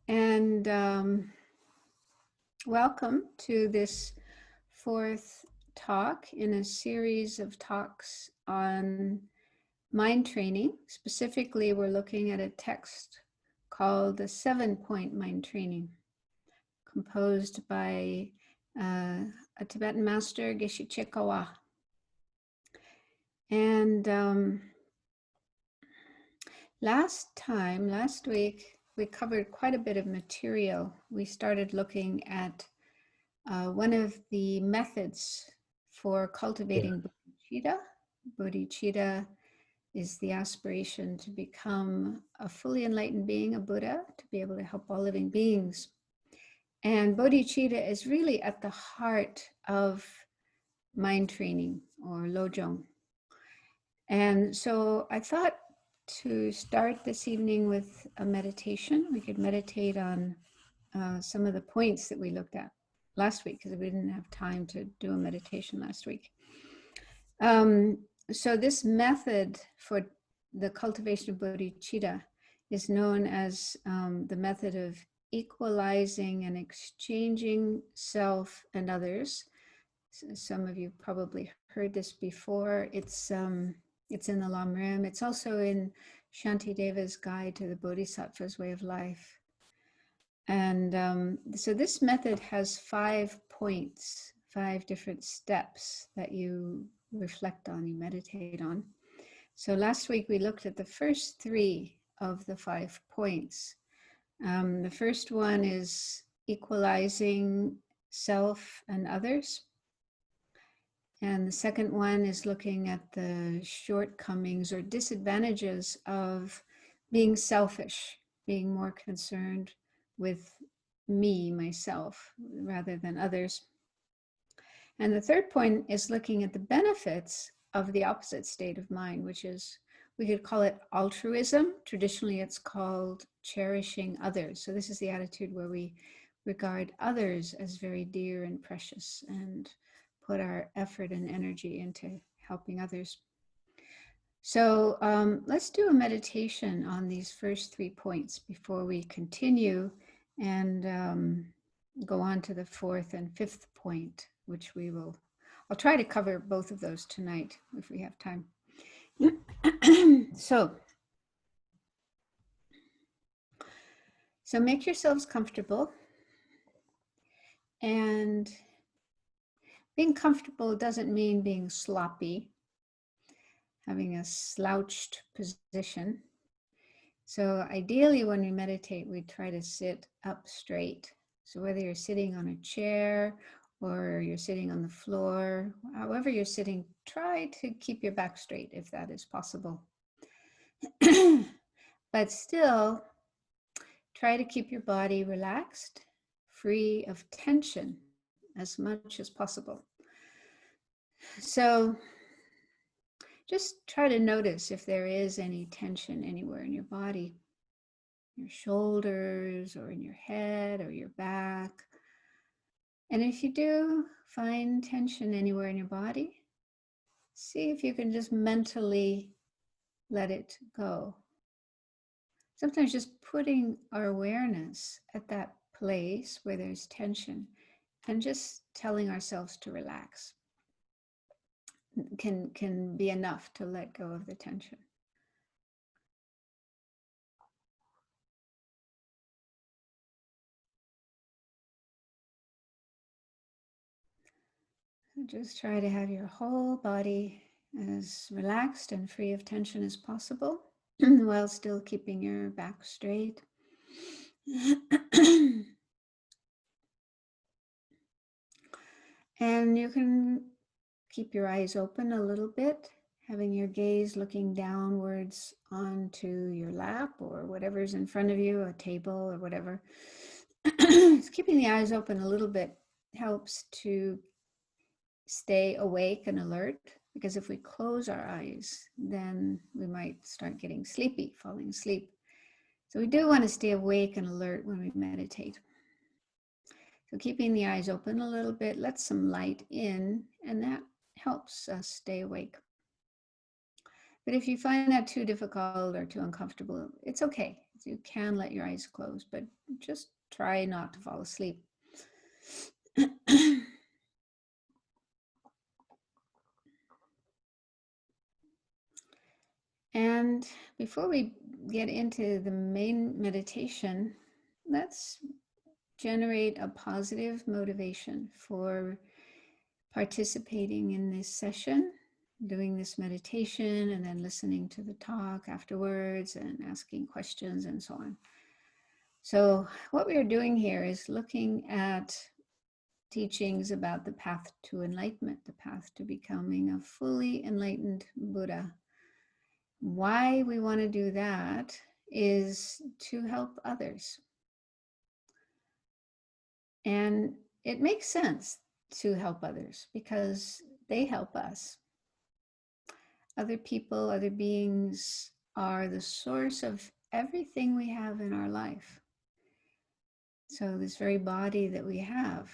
And welcome to this fourth talk in a series of talks on mind training. Specifically, we're looking at a text called the 7-Point Mind Training, composed by a Tibetan master, Geshe Chekawa. And last week, we covered quite a bit of material. We started looking at one of the methods for cultivating bodhicitta. Bodhicitta is the aspiration to become a fully enlightened being, a Buddha, to be able to help all living beings. And bodhicitta is really at the heart of mind training, or Lo-jong. And so I thought to start this evening with a meditation. We could meditate on some of the points that we looked at last week, because we didn't have time to do a meditation last week. So this method for the cultivation of bodhicitta is known as the method of equalizing and exchanging self and others. Some of you probably heard this before. It's in the Lamrim. It's also in Shantideva's Guide to the Bodhisattva's Way of Life. And so this method has 5 points, 5 different steps that you reflect on, you meditate on. So last week we looked at the first 3 of the 5 points. The first one is equalizing self and others. And the second one is looking at the shortcomings or disadvantages of being selfish, being more concerned with me, myself, rather than others. And the third point is looking at the benefits of the opposite state of mind, which is, we could call it altruism. Traditionally, it's called cherishing others. So this is the attitude where we regard others as very dear and precious and put our effort and energy into helping others. So let's do a meditation on these first 3 points before we continue and go on to the 4th and 5th point, which I'll try to cover both of those tonight if we have time. So make yourselves comfortable. And being comfortable doesn't mean being sloppy, having a slouched position. So ideally, when we meditate, we try to sit up straight. So whether you're sitting on a chair or you're sitting on the floor, however you're sitting, try to keep your back straight if that is possible. But still, try to keep your body relaxed, free of tension as much as possible. So just try to notice if there is any tension anywhere in your body, your shoulders or in your head or your back. And if you do find tension anywhere in your body, see if you can just mentally let it go. Sometimes just putting our awareness at that place where there's tension and just telling ourselves to relax can be enough to let go of the tension. Just try to have your whole body as relaxed and free of tension as possible, while still keeping your back straight. And you can keep your eyes open a little bit, having your gaze looking downwards onto your lap or whatever's in front of you, a table or whatever. Keeping the eyes open a little bit helps to stay awake and alert, because if we close our eyes, then we might start getting sleepy, falling asleep. So we do want to stay awake and alert when we meditate. So keeping the eyes open a little bit, let some light in, and that helps us stay awake. But if you find that too difficult or too uncomfortable, it's okay. You can let your eyes close, but just try not to fall asleep. And before we get into the main meditation, let's generate a positive motivation for participating in this session, doing this meditation, and then listening to the talk afterwards and asking questions and so on. So what we are doing here is looking at teachings about the path to enlightenment, the path to becoming a fully enlightened Buddha. Why we want to do that is to help others. And it makes sense to help others because they help us. Other people, other beings are the source of everything we have in our life. So this very body that we have,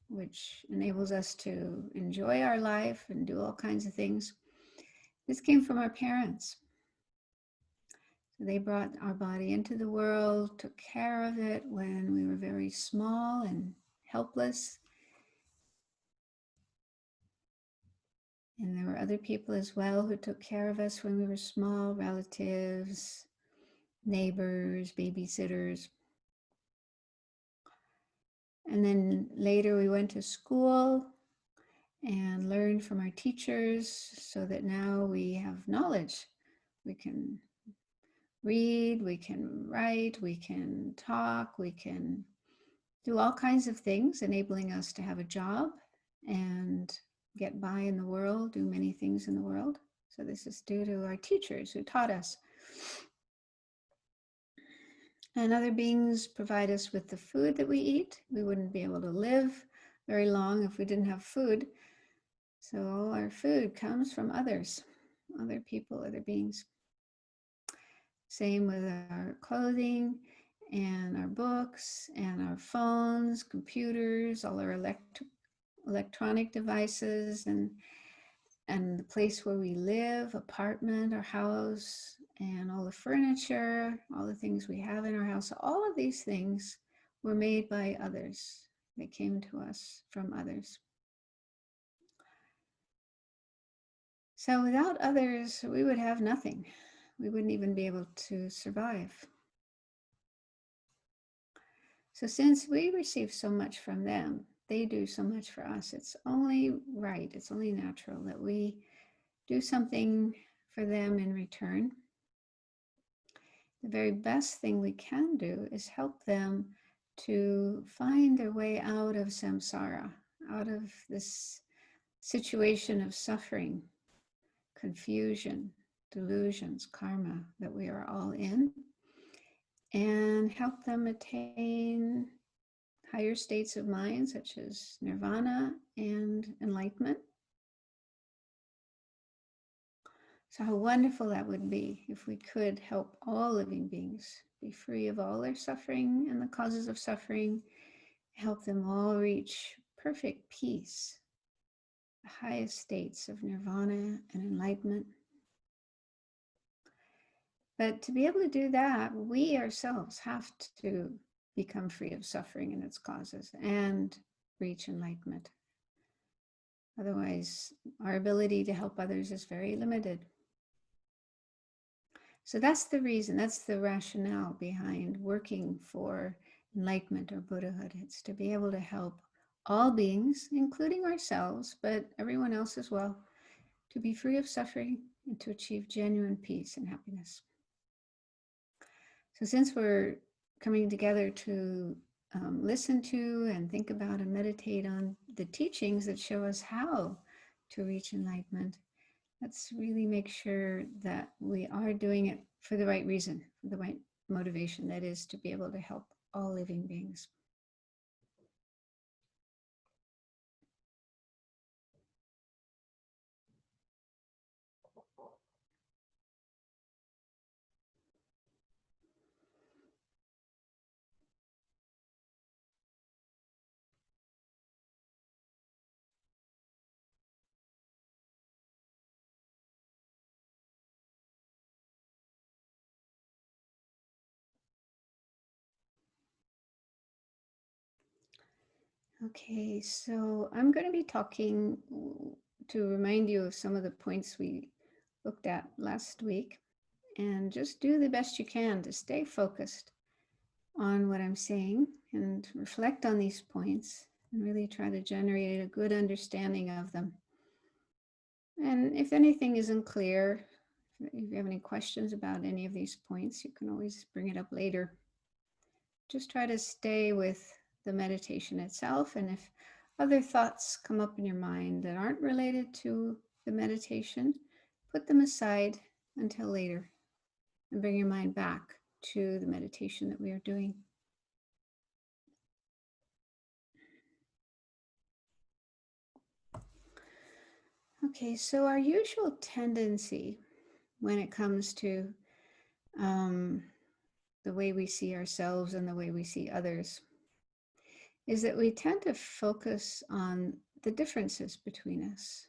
which enables us to enjoy our life and do all kinds of things, this came from our parents. So they brought our body into the world, took care of it when we were very small and helpless. And there were other people as well who took care of us when we were small, relatives, neighbors, babysitters. And then later we went to school and learned from our teachers so that now we have knowledge. We can read, we can write, we can talk, we can do all kinds of things, enabling us to have a job and get by in the world, do many things in the world. So this is due to our teachers who taught us. And other beings provide us with the food that we eat. We wouldn't be able to live very long if we didn't have food. So all our food comes from others, other people, other beings. Same with our clothing and our books and our phones, computers, all our electronic devices, and the place where we live, apartment or house, and all the furniture, all the things we have in our house. All of these things were made by others. They came to us from others. So without others, we would have nothing. We wouldn't even be able to survive. So since we receive so much from them, they do so much for us, it's only right, it's only natural that we do something for them in return. The very best thing we can do is help them to find their way out of samsara, out of this situation of suffering, confusion, delusions, karma that we are all in, and help them attain higher states of mind such as nirvana and enlightenment. So how wonderful that would be if we could help all living beings be free of all their suffering and the causes of suffering, help them all reach perfect peace, the highest states of nirvana and enlightenment. But to be able to do that, we ourselves have to become free of suffering and its causes and reach enlightenment. Otherwise, our ability to help others is very limited. So that's the reason, that's the rationale behind working for enlightenment or Buddhahood. It's to be able to help all beings, including ourselves, but everyone else as well, to be free of suffering and to achieve genuine peace and happiness. So since we're coming together to listen to and think about and meditate on the teachings that show us how to reach enlightenment, let's really make sure that we are doing it for the right reason, for the right motivation, that is to be able to help all living beings. Okay, so I'm going to be talking to remind you of some of the points we looked at last week, and just do the best you can to stay focused on what I'm saying and reflect on these points and really try to generate a good understanding of them. And if anything isn't clear, if you have any questions about any of these points, you can always bring it up later. Just try to stay with the meditation itself. And if other thoughts come up in your mind that aren't related to the meditation, put them aside until later and bring your mind back to the meditation that we are doing. Okay, so our usual tendency when it comes to the way we see ourselves and the way we see others is that we tend to focus on the differences between us.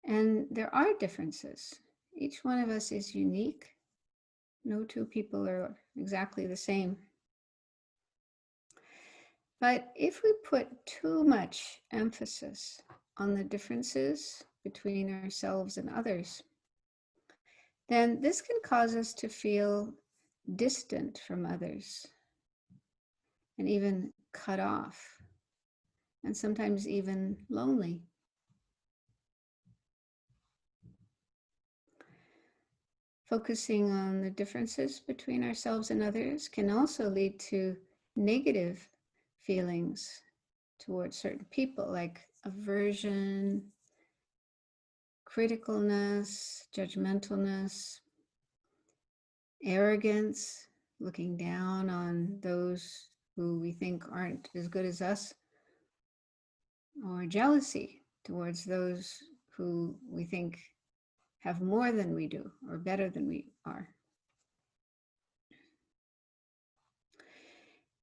And there are differences. Each one of us is unique. No two people are exactly the same. But if we put too much emphasis on the differences between ourselves and others, then this can cause us to feel distant from others and even cut off, and sometimes even lonely. Focusing on the differences between ourselves and others can also lead to negative feelings towards certain people, like aversion, criticalness, judgmentalness, arrogance, looking down on those who we think aren't as good as us, or jealousy towards those who we think have more than we do or better than we are.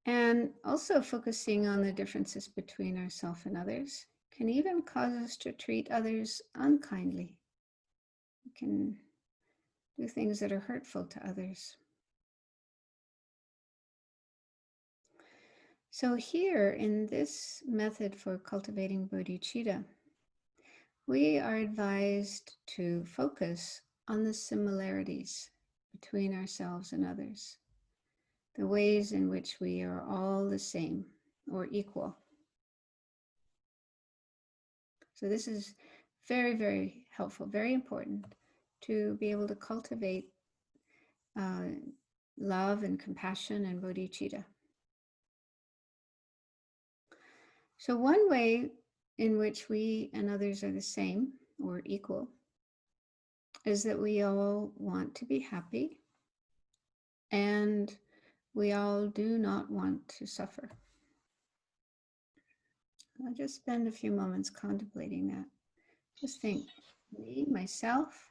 And also focusing on the differences between ourselves and others can even cause us to treat others unkindly. We can do things that are hurtful to others. So here in this method for cultivating bodhicitta, we are advised to focus on the similarities between ourselves and others, the ways in which we are all the same or equal. So this is very, very helpful, very important to be able to cultivate love and compassion and bodhicitta. So one way in which we and others are the same or equal is that we all want to be happy and we all do not want to suffer. I'll just spend a few moments contemplating that. Just think, me, myself,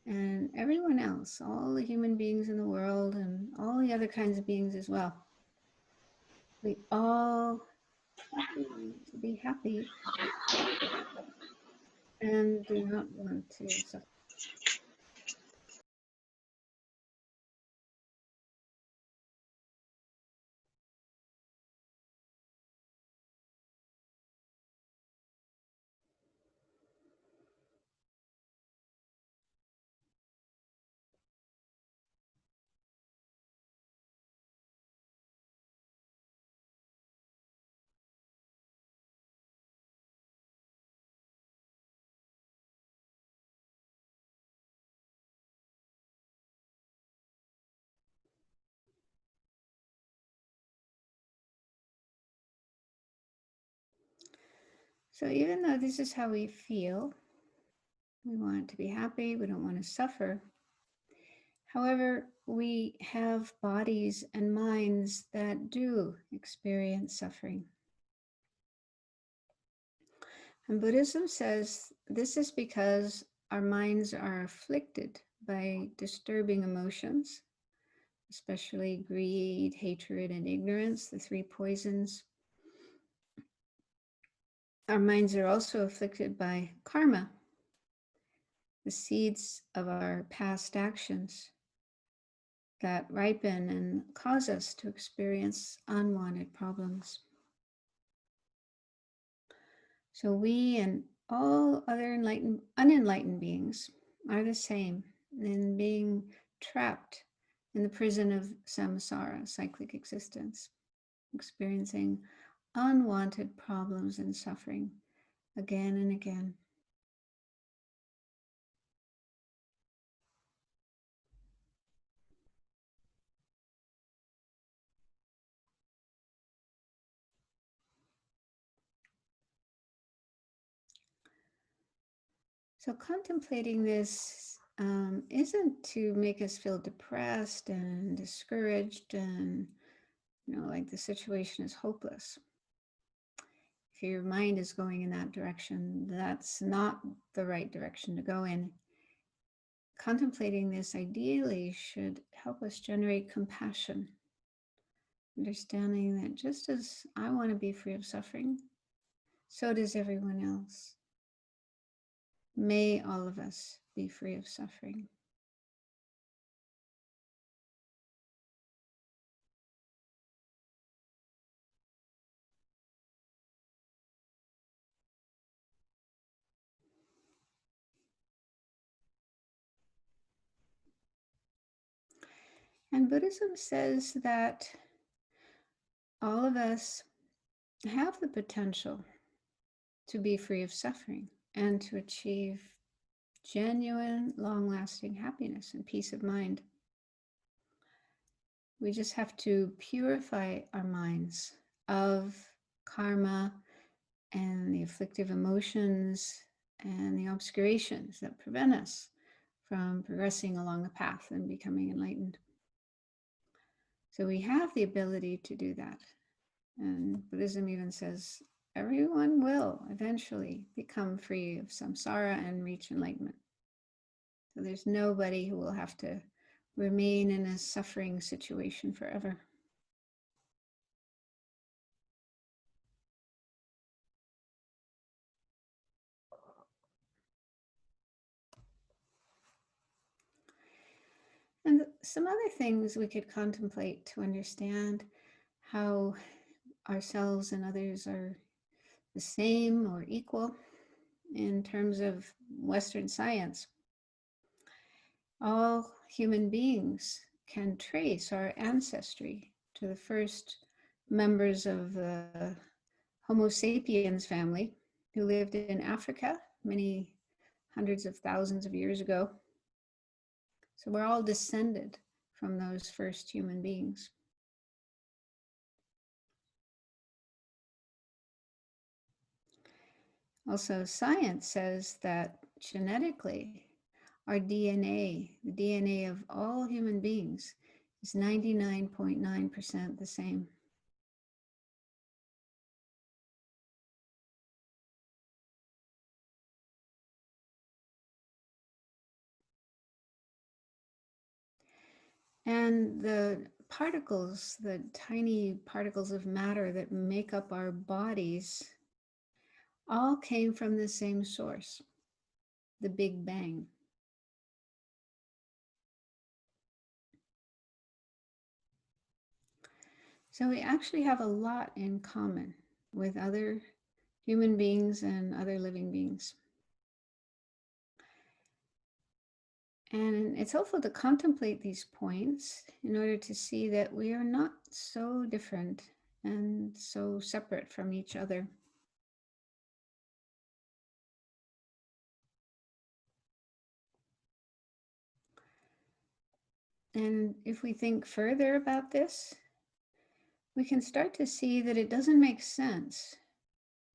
and everyone else, all the human beings in the world and all the other kinds of beings as well. We all want to be happy and do not want to suffer. So even though this is how we feel, we want to be happy, we don't want to suffer. However, we have bodies and minds that do experience suffering. And Buddhism says this is because our minds are afflicted by disturbing emotions, especially greed, hatred, and ignorance, the three poisons. Our minds are also afflicted by karma, the seeds of our past actions that ripen and cause us to experience unwanted problems. So we and all other unenlightened beings are the same in being trapped in the prison of samsara, cyclic existence, experiencing unwanted problems and suffering again and again. So contemplating this isn't to make us feel depressed and discouraged and, like the situation is hopeless. If your mind is going in that direction, that's not the right direction to go in. Contemplating this ideally should help us generate compassion, understanding that just as I want to be free of suffering, so does everyone else. May all of us be free of suffering. And Buddhism says that all of us have the potential to be free of suffering and to achieve genuine, long-lasting happiness and peace of mind. We just have to purify our minds of karma and the afflictive emotions and the obscurations that prevent us from progressing along the path and becoming enlightened. So we have the ability to do that. And Buddhism even says everyone will eventually become free of samsara and reach enlightenment. So there's nobody who will have to remain in a suffering situation forever. And some other things we could contemplate to understand how ourselves and others are the same or equal in terms of Western science. All human beings can trace our ancestry to the first members of the Homo sapiens family who lived in Africa many hundreds of thousands of years ago. So we're all descended from those first human beings. Also, science says that genetically, our DNA, the DNA of all human beings, is 99.9% the same. And the particles, the tiny particles of matter that make up our bodies, all came from the same source, the Big Bang. So we actually have a lot in common with other human beings and other living beings. And it's helpful to contemplate these points in order to see that we are not so different and so separate from each other. And if we think further about this, we can start to see that it doesn't make sense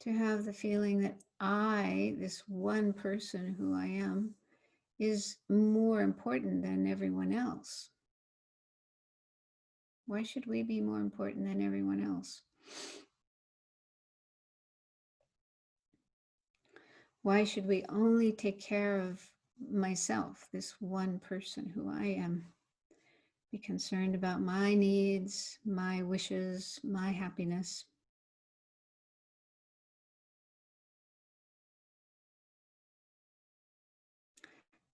to have the feeling that I, this one person who I am, is more important than everyone else. Why should we be more important than everyone else? Why should we only take care of myself, this one person who I am? Be concerned about my needs, my wishes, my happiness.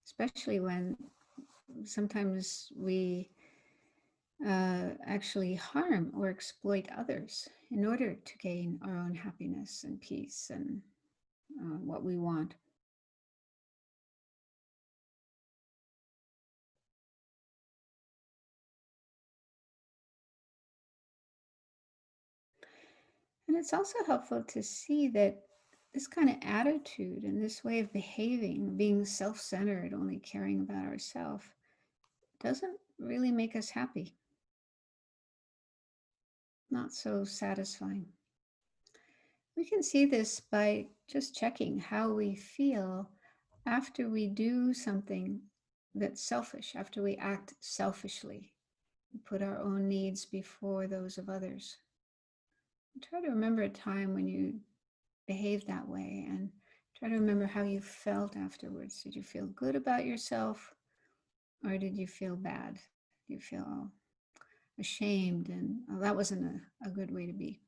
Especially when sometimes we actually harm or exploit others in order to gain our own happiness and peace and what we want. And it's also helpful to see that this kind of attitude and this way of behaving, being self-centered, only caring about ourselves, doesn't really make us happy. Not so satisfying. We can see this by just checking how we feel after we do something that's selfish, after we act selfishly, we put our own needs before those of others. Try to remember a time when you behaved that way and try to remember how you felt afterwards. Did you feel good about yourself or did you feel bad? Did you feel ashamed and that wasn't a good way to be?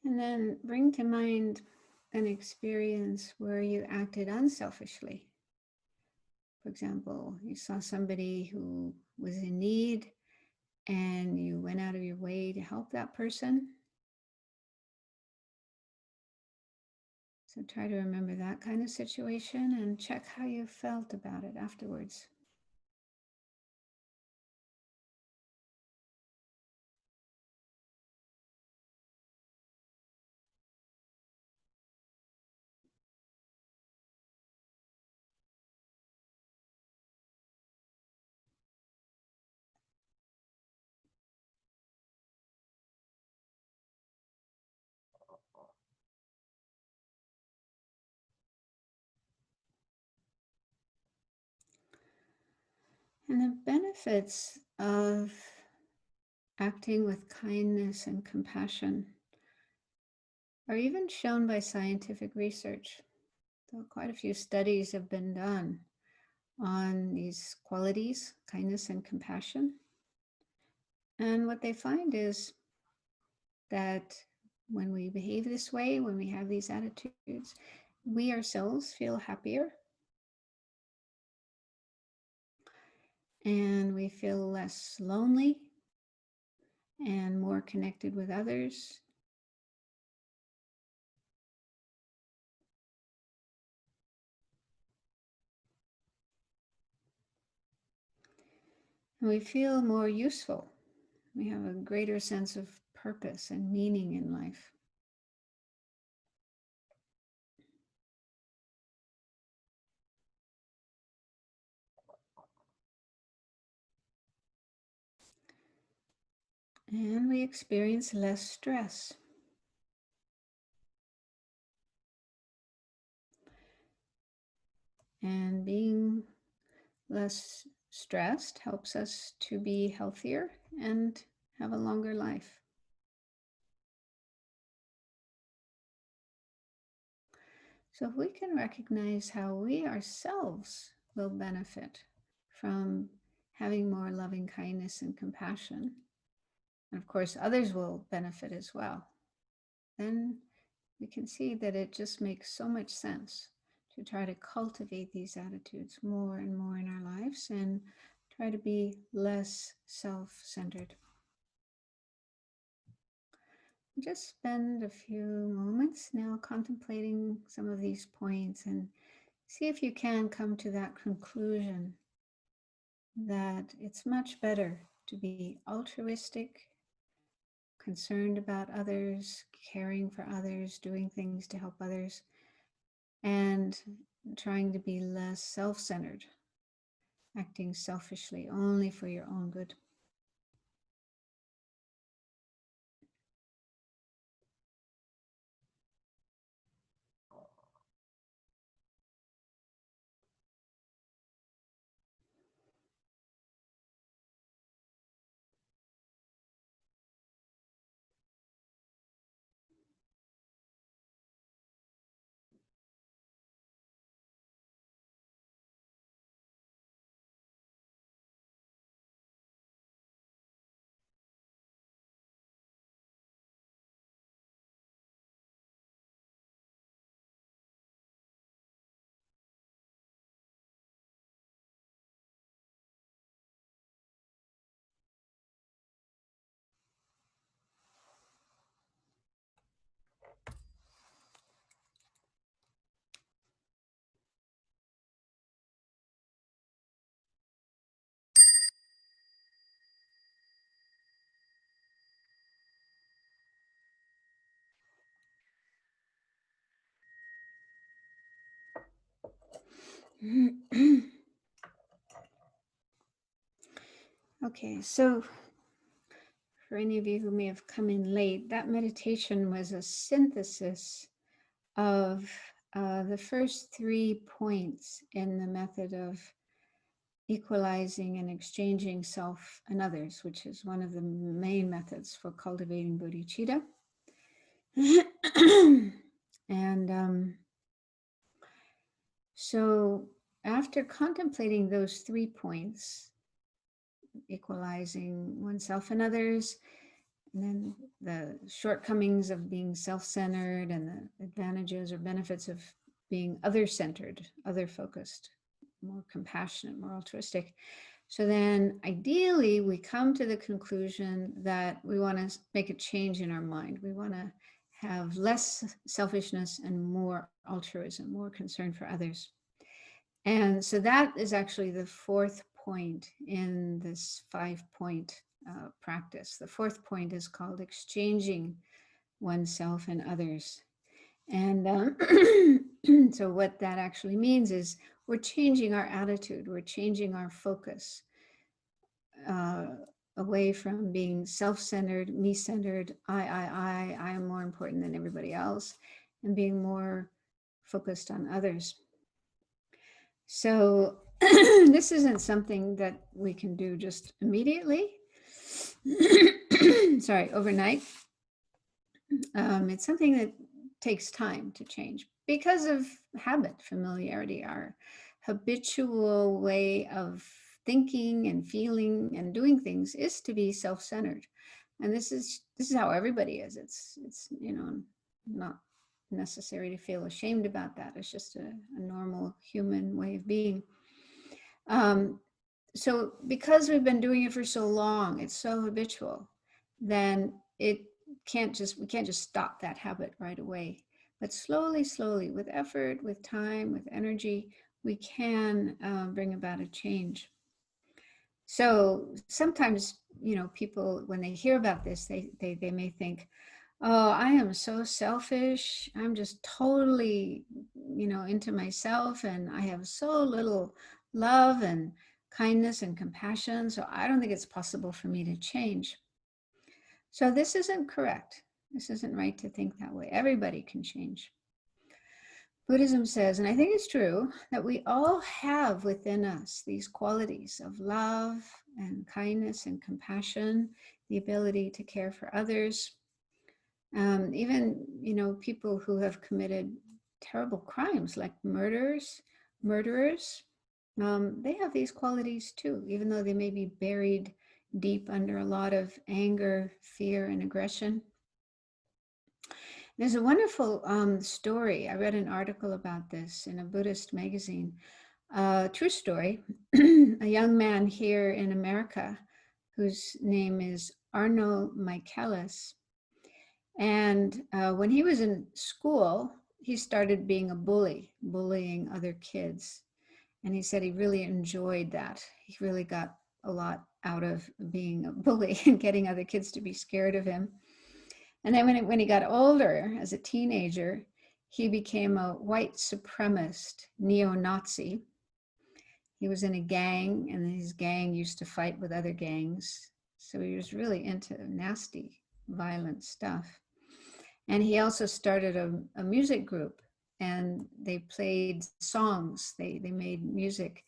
And then bring to mind an experience where you acted unselfishly. For example, you saw somebody who was in need and you went out of your way to help that person. So try to remember that kind of situation and check how you felt about it afterwards. And the benefits of acting with kindness and compassion are even shown by scientific research. So quite a few studies have been done on these qualities, kindness and compassion. And what they find is that when we behave this way, when we have these attitudes, we ourselves feel happier and we feel less lonely and more connected with others. And we feel more useful. We have a greater sense of purpose and meaning in life. And we experience less stress. And being less stressed helps us to be healthier and have a longer life. So if we can recognize how we ourselves will benefit from having more loving kindness and compassion, and of course others will benefit as well, then we can see that it just makes so much sense to try to cultivate these attitudes more and more in our lives and try to be less self-centered. Just spend a few moments now contemplating some of these points and see if you can come to that conclusion that it's much better to be altruistic, concerned about others, caring for others, doing things to help others, and trying to be less self-centered, acting selfishly only for your own good. Okay, so for any of you who may have come in late, that meditation was a synthesis of the first 3 points in the method of equalizing and exchanging self and others, which is one of the main methods for cultivating bodhicitta. And so after contemplating those 3 points, equalizing oneself and others, and then the shortcomings of being self-centered and the advantages or benefits of being other-centered, other-focused, more compassionate, more altruistic. So then ideally we come to the conclusion that we want to make a change in our mind. We want to have less selfishness and more altruism, more concern for others. And so that is actually the 4th point in this 5-point practice. The 4th point is called exchanging oneself and others. And so what that actually means is we're changing our attitude, we're changing our focus away from being self-centered, me-centered, I am more important than everybody else, and being more focused on others. So this isn't something that we can do just immediately. Sorry, overnight. It's something that takes time to change because of habit, familiarity, our habitual way of thinking and feeling and doing things is to be self-centered. And this is how everybody is. It's not necessary to feel ashamed about that. It's just a normal human way of being. So because we've been doing it for so long, it's so habitual, then we can't just stop that habit right away. But slowly, with effort, with time, with energy, we can bring about a change. So sometimes, people, when they hear about this, they may think, oh, I am so selfish. I'm just totally, into myself, and I have so little love and kindness and compassion. So I don't think it's possible for me to change. So this isn't correct. This isn't right to think that way. Everybody can change. Buddhism says, and I think it's true, that we all have within us these qualities of love and kindness and compassion, the ability to care for others. Even, people who have committed terrible crimes like murderers, they have these qualities too, even though they may be buried deep under a lot of anger, fear, and aggression. There's a wonderful story. I read an article about this in a Buddhist magazine. True story. A young man here in America whose name is Arno Michaelis. And when he was in school, he started being a bullying other kids. And he said he really enjoyed that. He really got a lot out of being a bully and getting other kids to be scared of him. And then when he got older, as a teenager, he became a white supremacist neo-Nazi. He was in a gang, and his gang used to fight with other gangs. So he was really into nasty, violent stuff. And he also started a music group, and they played songs. They made music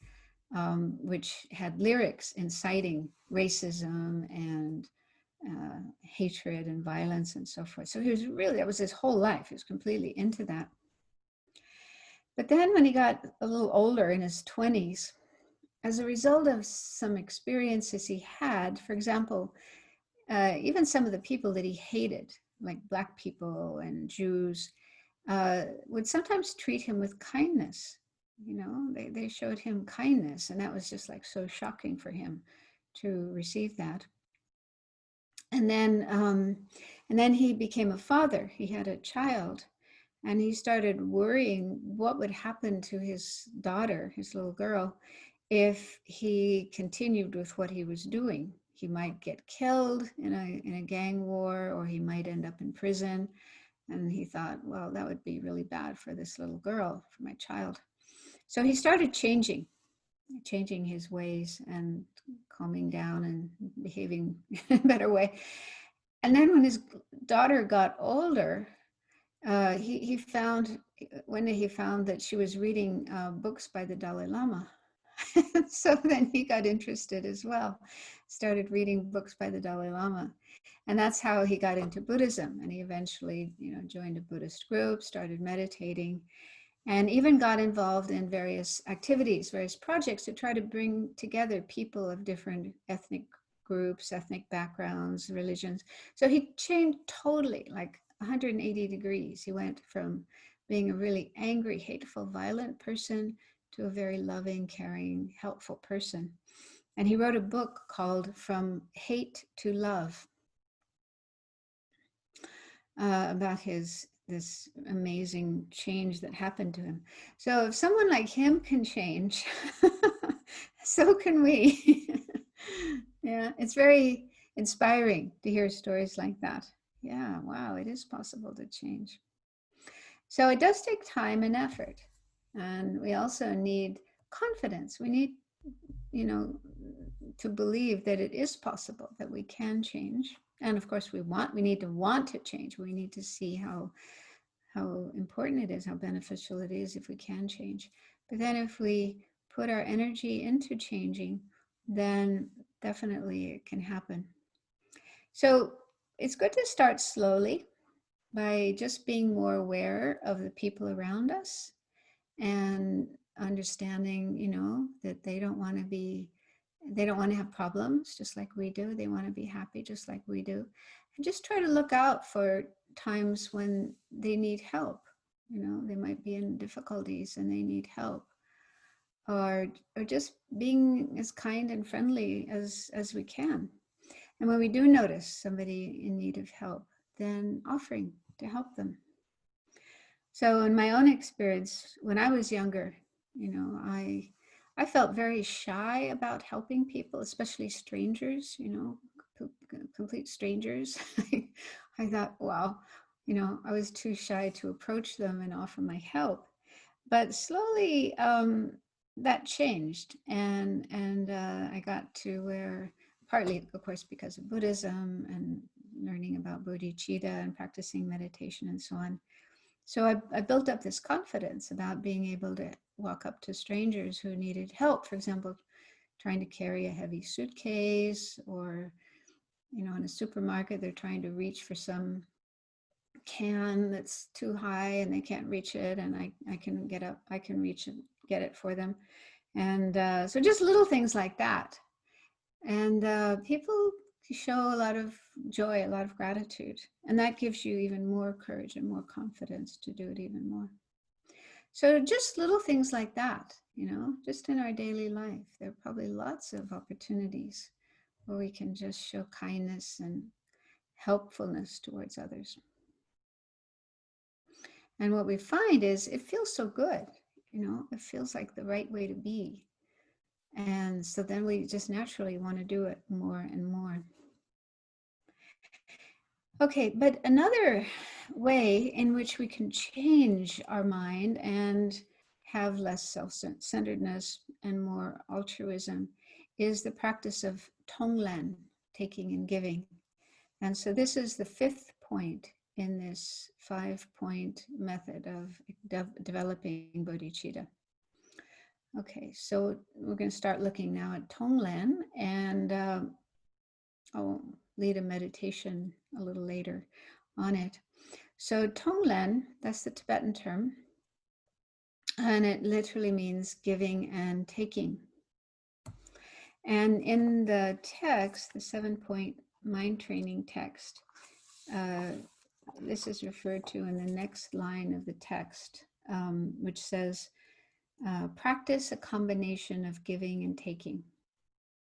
which had lyrics inciting racism and hatred and violence and so forth. So he was really, that was his whole life. He was completely into that. But then when he got a little older, in his 20s, as a result of some experiences he had, for example, even some of the people that he hated, like Black people and Jews, would sometimes treat him with kindness. They showed him kindness, and that was just like so shocking for him to receive that. And then he became a father. He had a child, and he started worrying what would happen to his daughter, his little girl, if he continued with what he was doing. He might get killed in a gang war, or he might end up in prison. And he thought, well, that would be really bad for this little girl, for my child. So he started changing his ways and calming down and behaving in a better way. And then when his daughter got older, he found, one day he found that she was reading books by the Dalai Lama. So then he got interested as well, started reading books by the Dalai Lama. And that's how he got into Buddhism. And he eventually, joined a Buddhist group, started meditating, and even got involved in various activities, various projects to try to bring together people of different ethnic groups, ethnic backgrounds, religions. So he changed totally, like 180 degrees. He went from being a really angry, hateful, violent person to a very loving, caring, helpful person. And he wrote a book called From Hate to Love, about this amazing change that happened to him. So if someone like him can change, so can we. Yeah, it's very inspiring to hear stories like that. Yeah, wow, it is possible to change. So it does take time and effort. And we also need confidence. We need, to believe that it is possible, that we can change. And of course, we need to want to change. We need to see how important it is, how beneficial it is if we can change. But then if we put our energy into changing, then definitely it can happen. So it's good to start slowly by just being more aware of the people around us and understanding, that they don't want to have problems just like we do. They want to be happy just like we do. And just try to look out for times when they need help. They might be in difficulties and they need help. Or just being as kind and friendly as we can. And when we do notice somebody in need of help, then offering to help them. So in my own experience, when I was younger, I felt very shy about helping people, especially strangers, complete strangers. I thought, wow, I was too shy to approach them and offer my help. But slowly that changed, and I got to where, partly, of course, because of Buddhism and learning about bodhicitta and practicing meditation and so on. So I built up this confidence about being able to walk up to strangers who needed help. For example, trying to carry a heavy suitcase, or, in a supermarket, they're trying to reach for some can that's too high and they can't reach it. And I can get up, I can reach and get it for them. And so just little things like that. And people show a lot of joy, a lot of gratitude. And that gives you even more courage and more confidence to do it even more. So just little things like that, just in our daily life. There are probably lots of opportunities where we can just show kindness and helpfulness towards others. And what we find is it feels so good, it feels like the right way to be. And so then we just naturally want to do it more and more. Okay, but another way in which we can change our mind and have less self-centeredness and more altruism is the practice of tonglen, taking and giving. And so this is the 5th point in this 5-point method of developing bodhicitta. Okay, so we're going to start looking now at tonglen, and I'll lead a meditation a little later on it. So tonglen, that's the Tibetan term, and it literally means giving and taking. And in the text, the 7-point mind training text, this is referred to in the next line of the text, which says, practice a combination of giving and taking.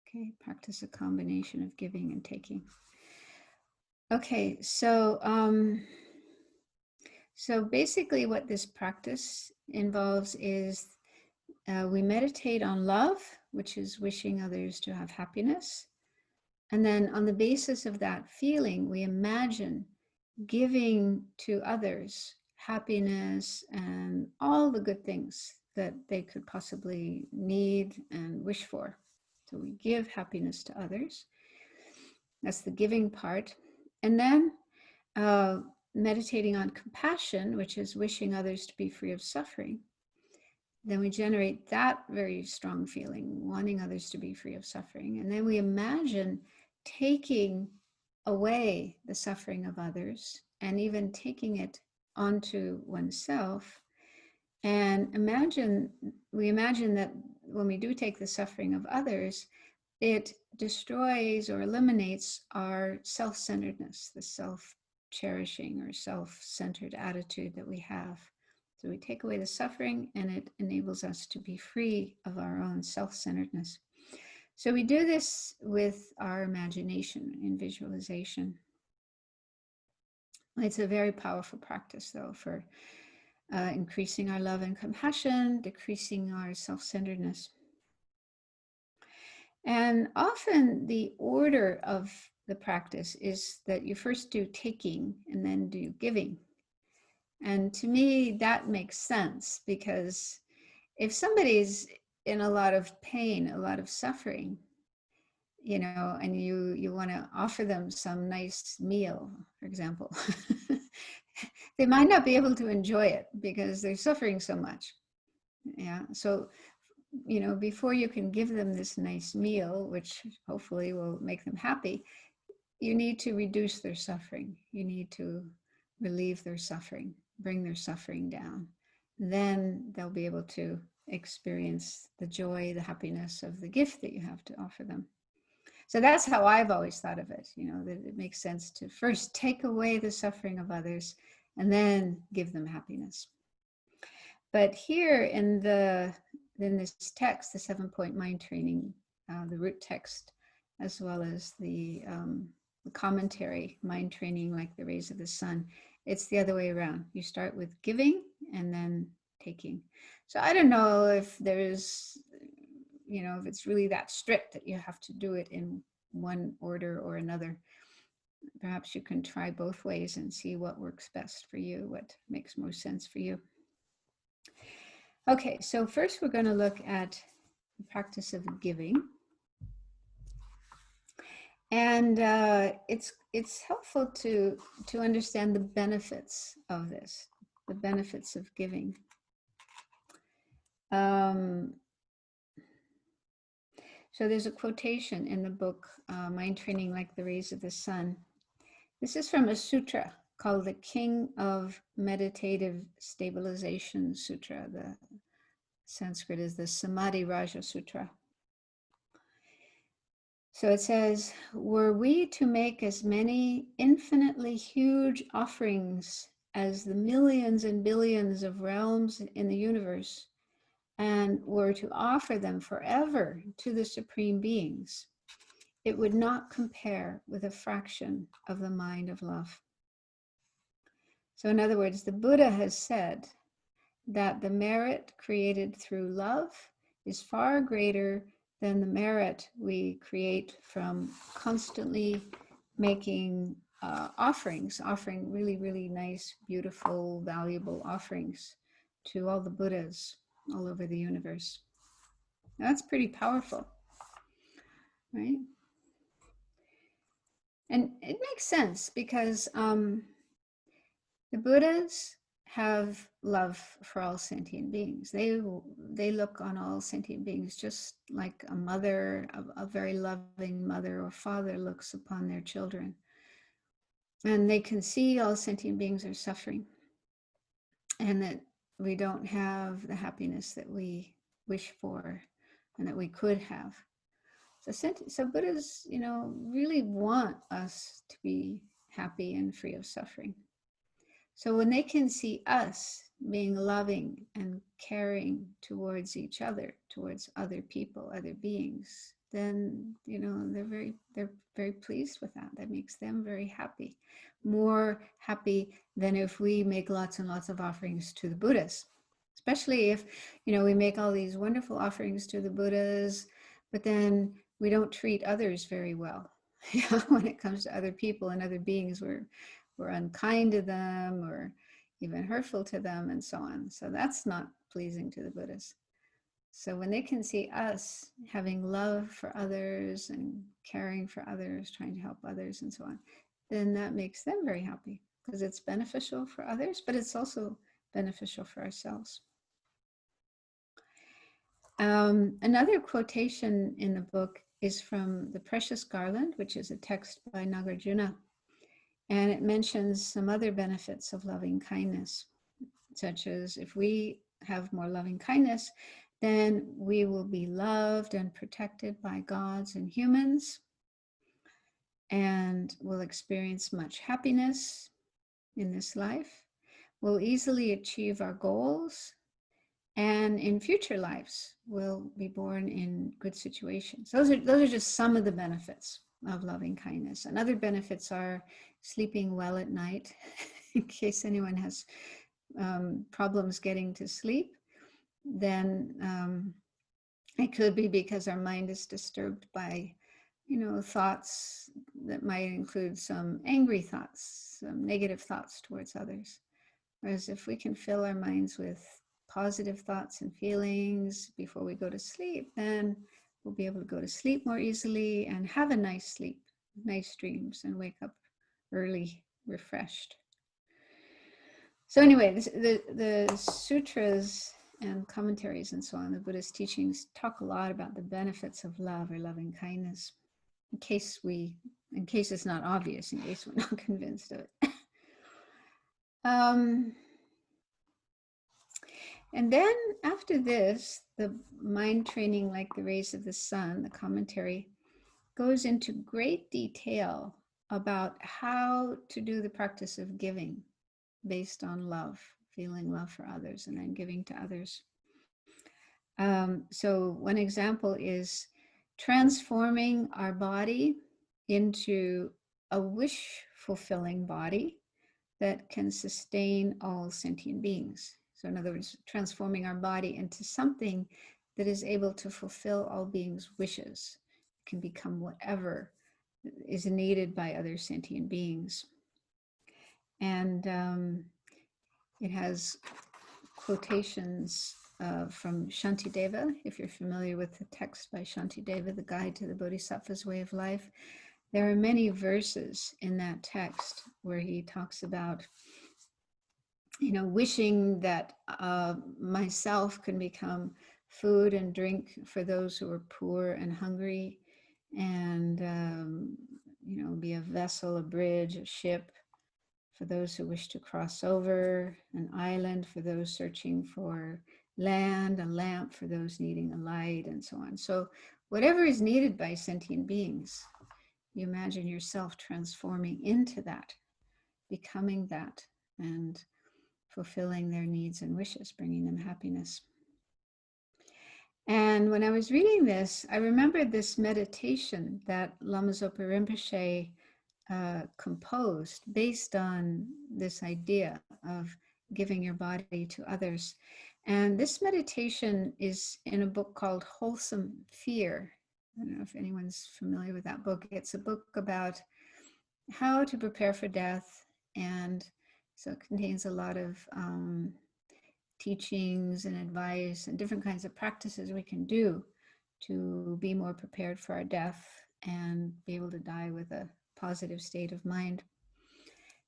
Okay, practice a combination of giving and taking. Okay, so basically what this practice involves is we meditate on love, which is wishing others to have happiness. And then on the basis of that feeling, we imagine giving to others happiness and all the good things that they could possibly need and wish for. So we give happiness to others. That's the giving part. And then meditating on compassion, which is wishing others to be free of suffering. Then we generate that very strong feeling, wanting others to be free of suffering. And then we imagine taking away the suffering of others and even taking it onto oneself. And we imagine that when we do take the suffering of others, it destroys or eliminates our self-centeredness, the self-cherishing or self-centered attitude that we have. So we take away the suffering and it enables us to be free of our own self-centeredness. So we do this with our imagination in visualization. It's a very powerful practice, though, for increasing our love and compassion, decreasing our self-centeredness. And often the order of the practice is that you first do taking and then do giving. And to me, that makes sense, because if somebody's in a lot of pain, a lot of suffering, you know, and you want to offer them some nice meal, for example, they might not be able to enjoy it because they're suffering so much. Yeah. So, you know, before you can give them this nice meal, which hopefully will make them happy, you need to reduce their suffering. You need to relieve their suffering, bring their suffering down. Then they'll be able to experience the joy, the happiness of the gift that you have to offer them. So that's how I've always thought of it, you know, that it makes sense to first take away the suffering of others and then give them happiness. But here in this text, the 7-point mind training, the root text, as well as the commentary, mind training like the rays of the sun, it's the other way around. You start with giving and then taking. So I don't know if there's, you know, if it's really that strict that you have to do it in one order or another. Perhaps you can try both ways and see what works best for you, what makes most sense for you. Okay, so first we're going to look at the practice of giving. And it's helpful to understand the benefits of this, the benefits of giving. So there's a quotation in the book, Mind Training Like the Rays of the Sun. This is from a sutra called the King of Meditative Stabilization Sutra. The Sanskrit is the Samadhi Raja Sutra. So it says, were we to make as many infinitely huge offerings as the millions and billions of realms in the universe, and were to offer them forever to the supreme beings, it would not compare with a fraction of the mind of love. So in other words, the Buddha has said that the merit created through love is far greater than the merit we create from constantly making offering really, really nice, beautiful, valuable offerings to all the Buddhas all over the universe. That's pretty powerful, right? And it makes sense because the Buddhas have love for all sentient beings. They look on all sentient beings just like a mother, a very loving mother or father looks upon their children. And they can see all sentient beings are suffering and that we don't have the happiness that we wish for and that we could have. So Buddhas, you know, really want us to be happy and free of suffering. So when they can see us being loving and caring towards each other, towards other people, other beings, then, you know, they're very pleased with that. That makes them very happy, more happy than if we make lots and lots of offerings to the Buddhas. Especially if, you know, we make all these wonderful offerings to the Buddhas, but then we don't treat others very well. When it comes to other people and other beings, we're unkind to them or even hurtful to them and so on. So that's not pleasing to the Buddhas. So when they can see us having love for others and caring for others, trying to help others and so on, then that makes them very happy because it's beneficial for others, but it's also beneficial for ourselves. Another quotation in the book is from the Precious Garland, which is a text by Nagarjuna, and it mentions some other benefits of loving kindness, such as if we have more loving kindness, then we will be loved and protected by gods and humans, and will experience much happiness in this life. We'll easily achieve our goals, and in future lives, we'll be born in good situations. Those are just some of the benefits of loving kindness. And other benefits are sleeping well at night, in case anyone has problems getting to sleep. Then it could be because our mind is disturbed by, thoughts that might include some angry thoughts, some negative thoughts towards others. Whereas if we can fill our minds with positive thoughts and feelings before we go to sleep, then we'll be able to go to sleep more easily and have a nice sleep, nice dreams, and wake up early, refreshed. So anyway, the sutras and commentaries and so on, the Buddhist teachings talk a lot about the benefits of love or loving kindness, in case it's not obvious, in case we're not convinced of it. And then after this, the mind training like the rays of the sun, the commentary, goes into great detail about how to do the practice of giving based on love, feeling love for others and then giving to others. So one example is transforming our body into a wish-fulfilling body that can sustain all sentient beings. So in other words, transforming our body into something that is able to fulfill all beings' wishes, can become whatever is needed by other sentient beings. And it has quotations from Shantideva, if you're familiar with the text by Shantideva, the Guide to the Bodhisattva's Way of Life. There are many verses in that text where he talks about wishing that myself can become food and drink for those who are poor and hungry, and be a vessel, a bridge, a ship for those who wish to cross over, an island for those searching for land, a lamp for those needing a light, and so on. So whatever is needed by sentient beings, you imagine yourself transforming into that, becoming that, and fulfilling their needs and wishes, bringing them happiness. And when I was reading this, I remembered this meditation that Lama Zopa Rinpoche composed based on this idea of giving your body to others. And this meditation is in a book called Wholesome Fear. I don't know if anyone's familiar with that book. It's a book about how to prepare for death, and so it contains a lot of teachings and advice and different kinds of practices we can do to be more prepared for our death and be able to die with a positive state of mind.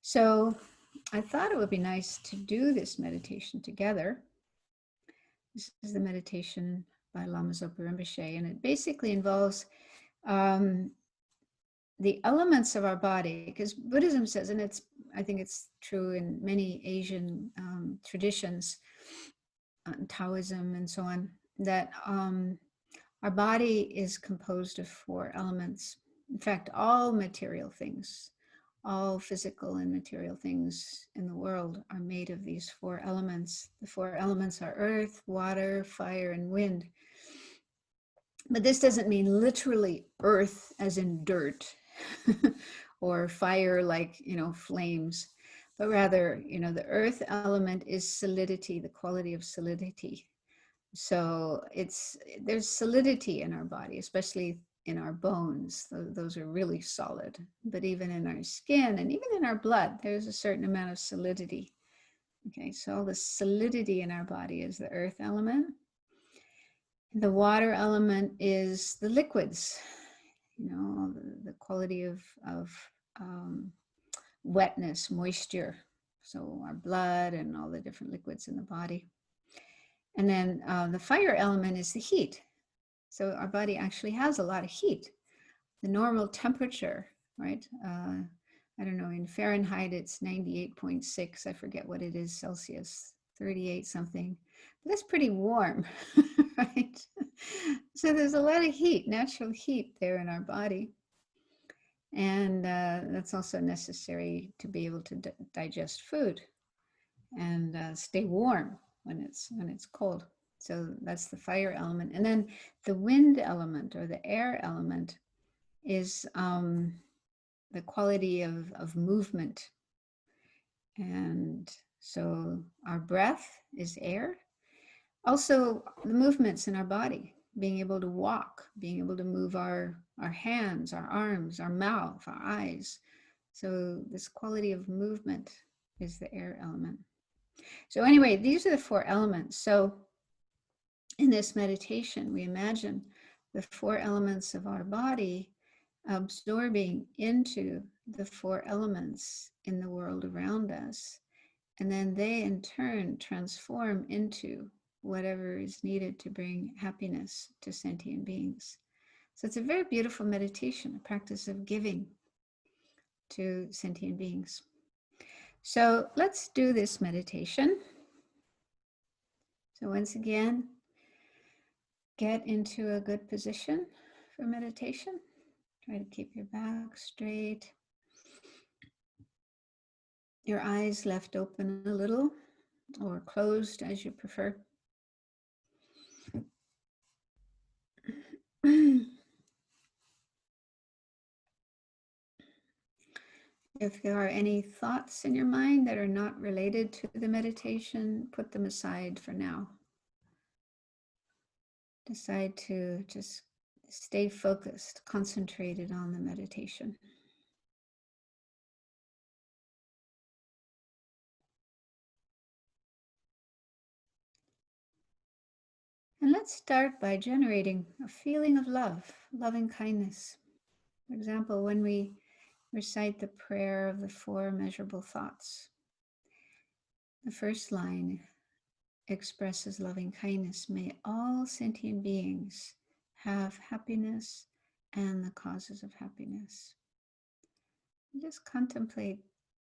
So I thought it would be nice to do this meditation together. This is the meditation by Lama Zopa Rinpoche, and it basically involves the elements of our body, because Buddhism says, and I think it's true in many Asian traditions, Taoism and so on, that our body is composed of 4 elements. In fact, all material things, all physical and material things in the world are made of these 4 elements. The 4 elements are earth, water, fire, and wind. But this doesn't mean literally earth as in dirt or fire like, flames, but rather, the earth element is solidity, the quality of solidity. So there's solidity in our body, especially in our bones. Those are really solid. But even in our skin and even in our blood, there's a certain amount of solidity Okay, so all the solidity in our body is the earth element. The water element is the liquids, you know, the quality of wetness, moisture. So our blood and all the different liquids in the body. And then the fire element is the heat. So our body actually has a lot of heat. The normal temperature, right? I don't know, in Fahrenheit, it's 98.6. I forget what it is, Celsius, 38 something. But that's pretty warm, right? So there's a lot of heat, natural heat there in our body. And that's also necessary to be able to digest food and stay warm when it's cold. So that's the fire element. And then the wind element or the air element is the quality of movement. And so our breath is air. Also, the movements in our body, being able to walk, being able to move our hands, our arms, our mouth, our eyes. So this quality of movement is the air element. So anyway, these are the four elements. So in this meditation, we imagine the four elements of our body absorbing into the four elements in the world around us. And then they in turn transform into whatever is needed to bring happiness to sentient beings. So it's a very beautiful meditation, a practice of giving to sentient beings. So let's do this meditation. So once again, get into a good position for meditation. Try to keep your back straight. Your eyes left open a little or closed as you prefer. If there are any thoughts in your mind that are not related to the meditation, put them aside for now. Decide to just stay focused, concentrated on the meditation. And let's start by generating a feeling of love, loving kindness. For example, when we recite the prayer of the four measurable thoughts, the first line expresses loving kindness. May all sentient beings have happiness and the causes of happiness. Just contemplate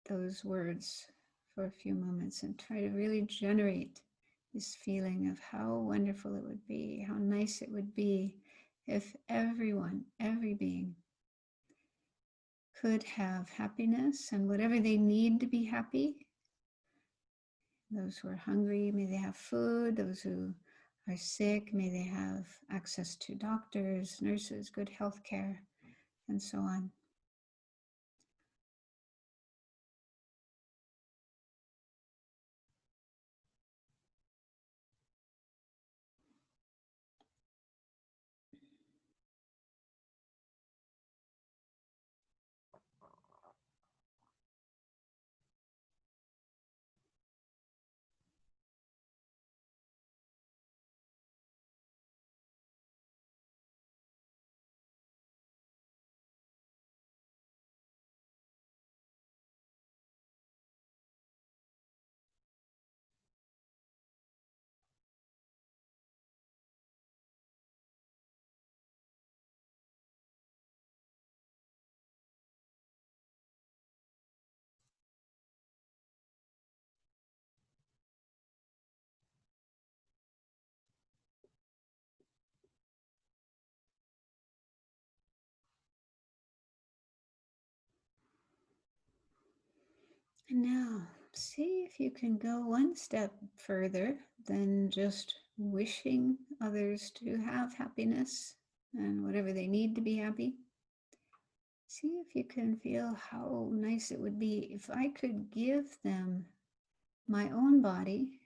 those words for a few moments and try to really generate this feeling of how wonderful it would be, how nice it would be if everyone, every being could have happiness and whatever they need to be happy. Those who are hungry, may they have food. Those who are sick, may they have access to doctors, nurses, good health care, and so on. And now, see if you can go one step further than just wishing others to have happiness and whatever they need to be happy. See if you can feel how nice it would be if I could give them my own body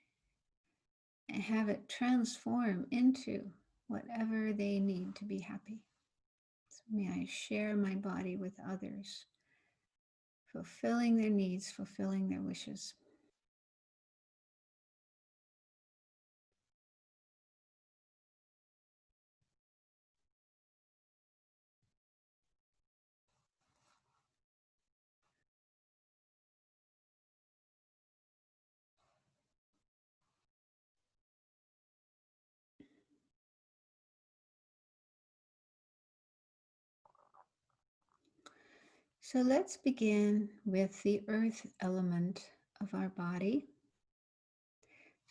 and have it transform into whatever they need to be happy. So may I share my body with others, fulfilling their needs, fulfilling their wishes. So let's begin with the earth element of our body.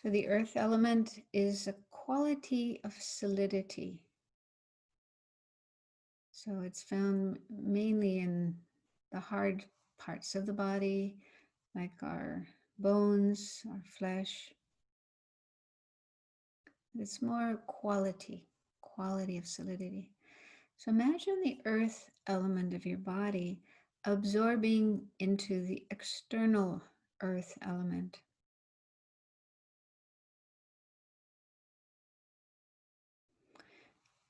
So the earth element is a quality of solidity. So it's found mainly in the hard parts of the body, like our bones, our flesh. It's more quality of solidity. So imagine the earth element of your body absorbing into the external earth element.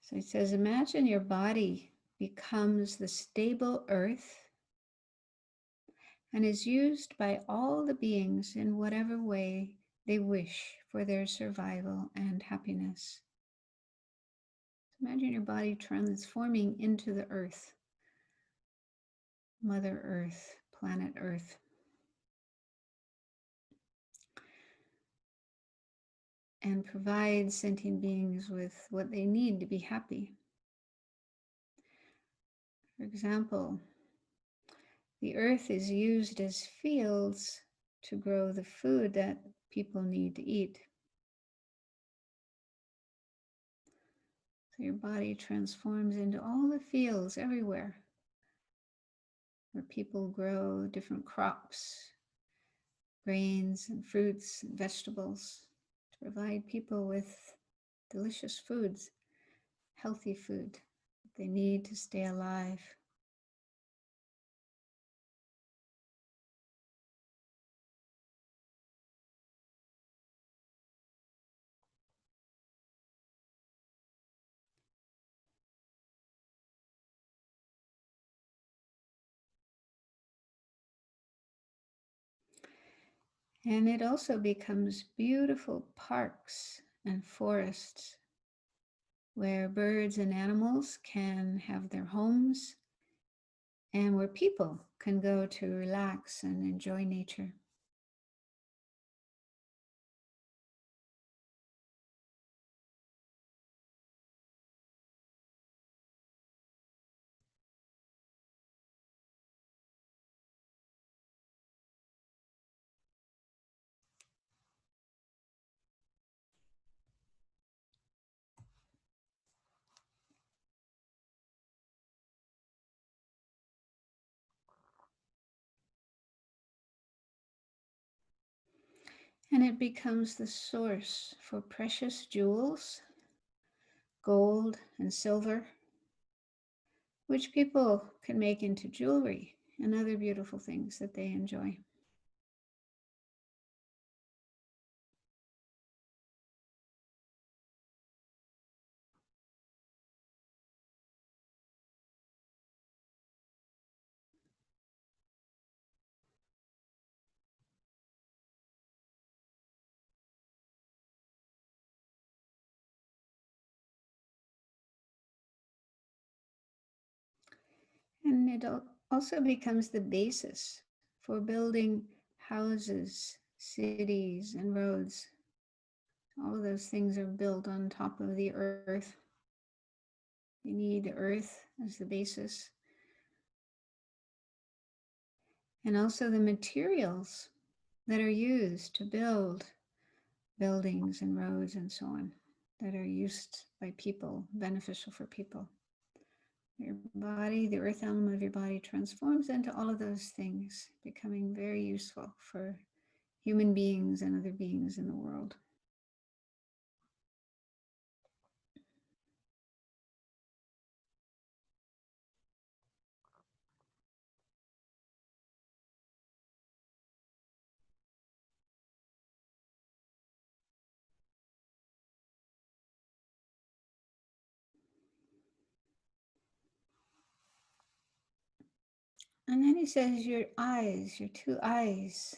So it says, imagine your body becomes the stable earth and is used by all the beings in whatever way they wish for their survival and happiness. Imagine your body transforming into the earth, Mother Earth, planet Earth. And provide sentient beings with what they need to be happy. For example, the earth is used as fields to grow the food that people need to eat. So your body transforms into all the fields everywhere where people grow different crops, grains and fruits and vegetables to provide people with delicious foods, healthy food that they need to stay alive. And it also becomes beautiful parks and forests where birds and animals can have their homes and where people can go to relax and enjoy nature. And it becomes the source for precious jewels, gold and silver, which people can make into jewelry and other beautiful things that they enjoy. And it also becomes the basis for building houses, cities, and roads. All of those things are built on top of the earth. You need the earth as the basis. And also the materials that are used to build buildings and roads and so on, that are used by people, beneficial for people. Your body, the earth element of your body transforms into all of those things, becoming very useful for human beings and other beings in the world. And then he says your eyes, your two eyes,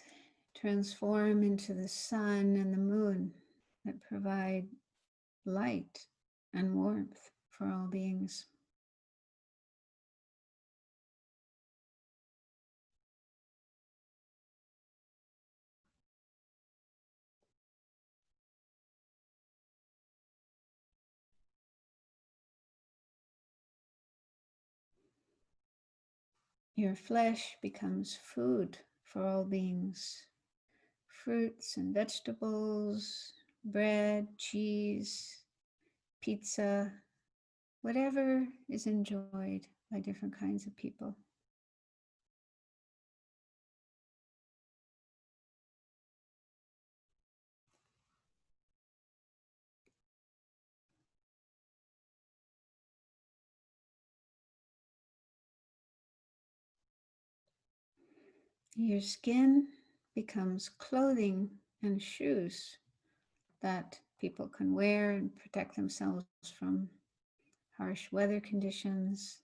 transform into the sun and the moon that provide light and warmth for all beings. Your flesh becomes food for all beings. Fruits and vegetables, bread, cheese, pizza, whatever is enjoyed by different kinds of people. Your skin becomes clothing and shoes that people can wear and protect themselves from harsh weather conditions.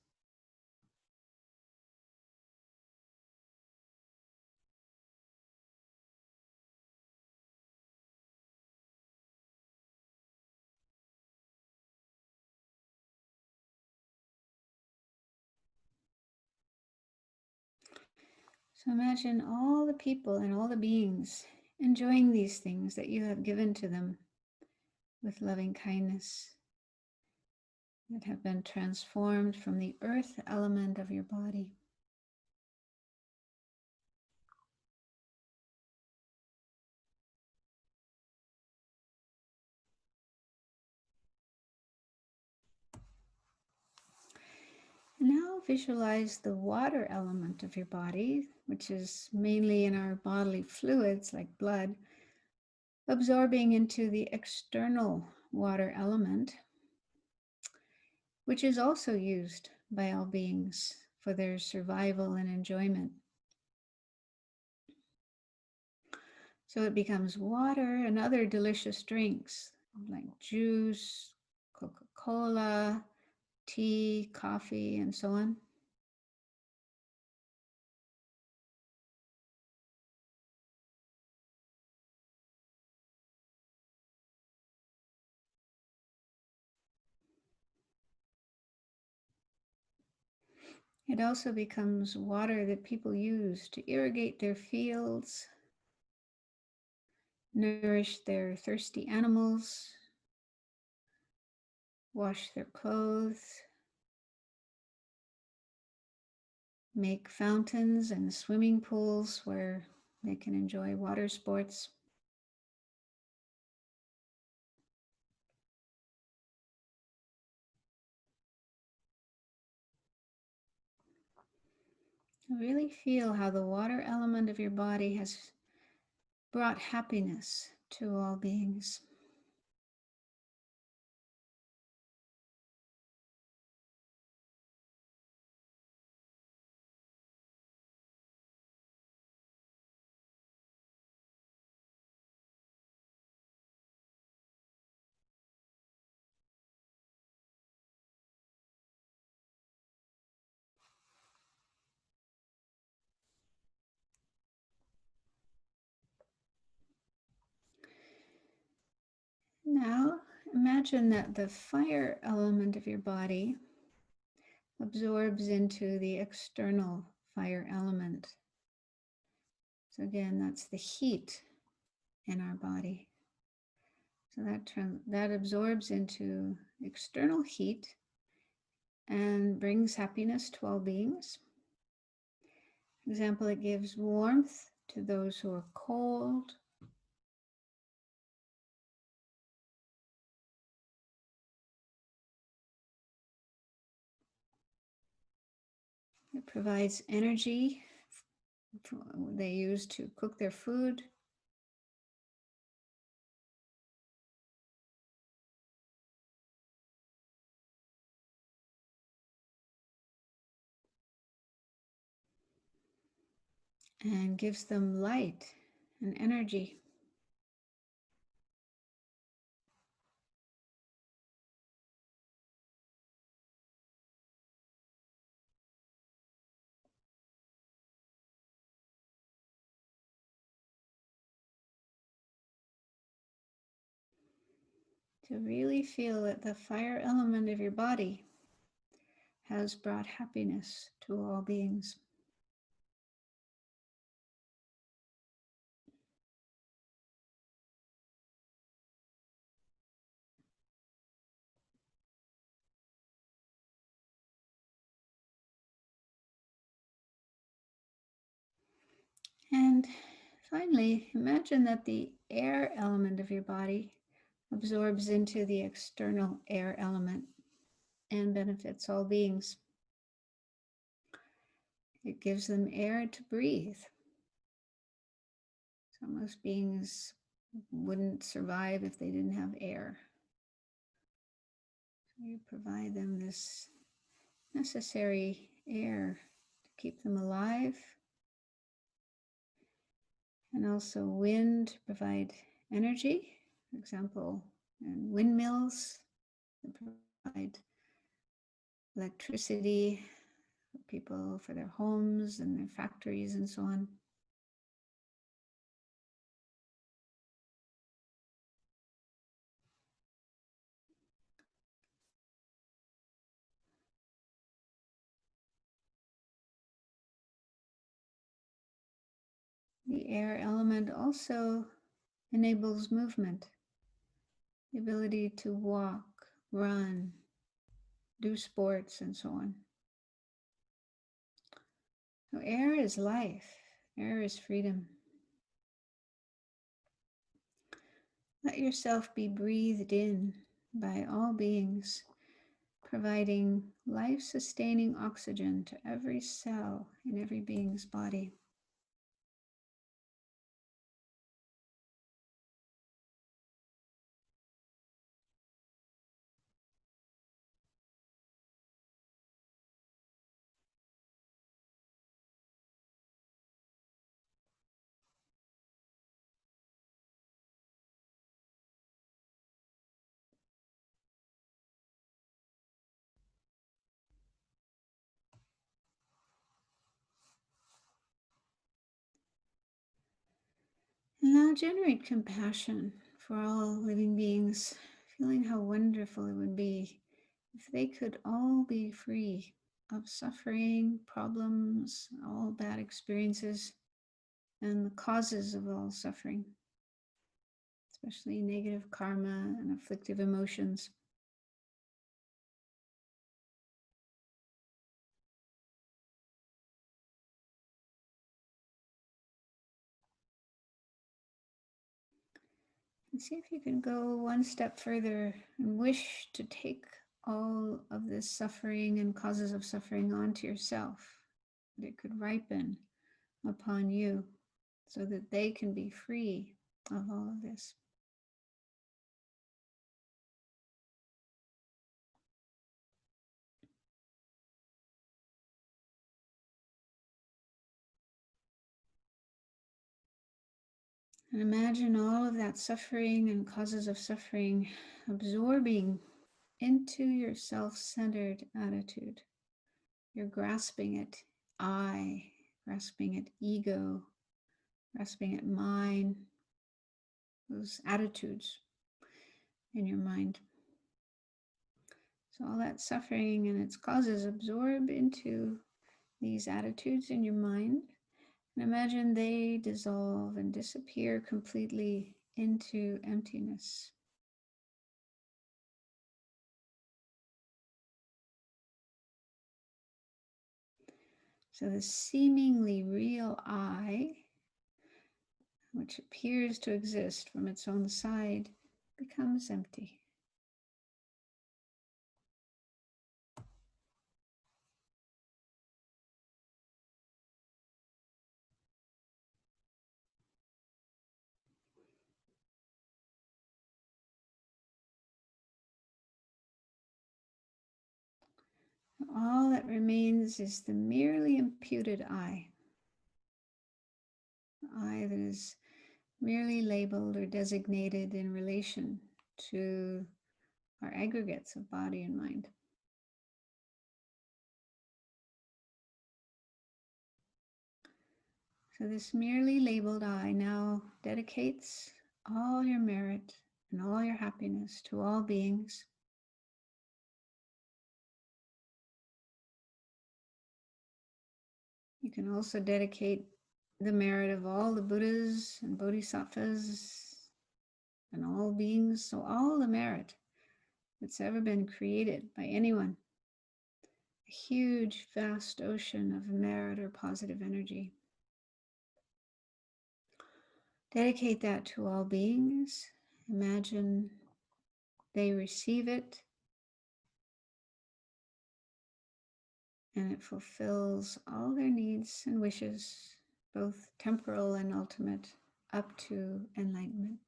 So imagine all the people and all the beings enjoying these things that you have given to them with loving kindness, that have been transformed from the earth element of your body. Now visualize the water element of your body, which is mainly in our bodily fluids like blood, absorbing into the external water element, which is also used by all beings for their survival and enjoyment. So it becomes water and other delicious drinks like juice, Coca-Cola, tea, coffee, and so on. It also becomes water that people use to irrigate their fields, nourish their thirsty animals, wash their clothes, make fountains and swimming pools where they can enjoy water sports. Really feel how the water element of your body has brought happiness to all beings. Now, imagine that the fire element of your body absorbs into the external fire element. So again, that's the heat in our body. So that absorbs into external heat and brings happiness to all beings. For example, it gives warmth to those who are cold. It provides energy they use to cook their food. And gives them light and energy. To really feel that the fire element of your body has brought happiness to all beings. And finally, imagine that the air element of your body absorbs into the external air element and benefits all beings. It gives them air to breathe. So most beings wouldn't survive if they didn't have air. So you provide them this necessary air to keep them alive. And also wind to provide energy. For example, in windmills that provide electricity for people, for their homes and their factories and so on. The air element also enables movement, the ability to walk, run, do sports, and so on. So air is life, air is freedom. Let yourself be breathed in by all beings, providing life-sustaining oxygen to every cell in every being's body. And now generate compassion for all living beings, feeling how wonderful it would be if they could all be free of suffering, problems, all bad experiences, and the causes of all suffering, especially negative karma and afflictive emotions. And see if you can go one step further and wish to take all of this suffering and causes of suffering onto yourself, that it could ripen upon you so that they can be free of all of this. And imagine all of that suffering and causes of suffering absorbing into your self-centered attitude. You're grasping at I, grasping at ego, grasping at mine, those attitudes in your mind. So all that suffering and its causes absorb into these attitudes in your mind. And imagine they dissolve and disappear completely into emptiness. So the seemingly real I, which appears to exist from its own side, becomes empty. All that remains is the merely imputed I. I that is merely labeled or designated in relation to our aggregates of body and mind. So this merely labeled I now dedicates all your merit and all your happiness to all beings. You can also dedicate the merit of all the Buddhas and Bodhisattvas and all beings, so all the merit that's ever been created by anyone. A huge, vast ocean of merit or positive energy. Dedicate that to all beings. Imagine they receive it and it fulfills all their needs and wishes, both temporal and ultimate, up to enlightenment.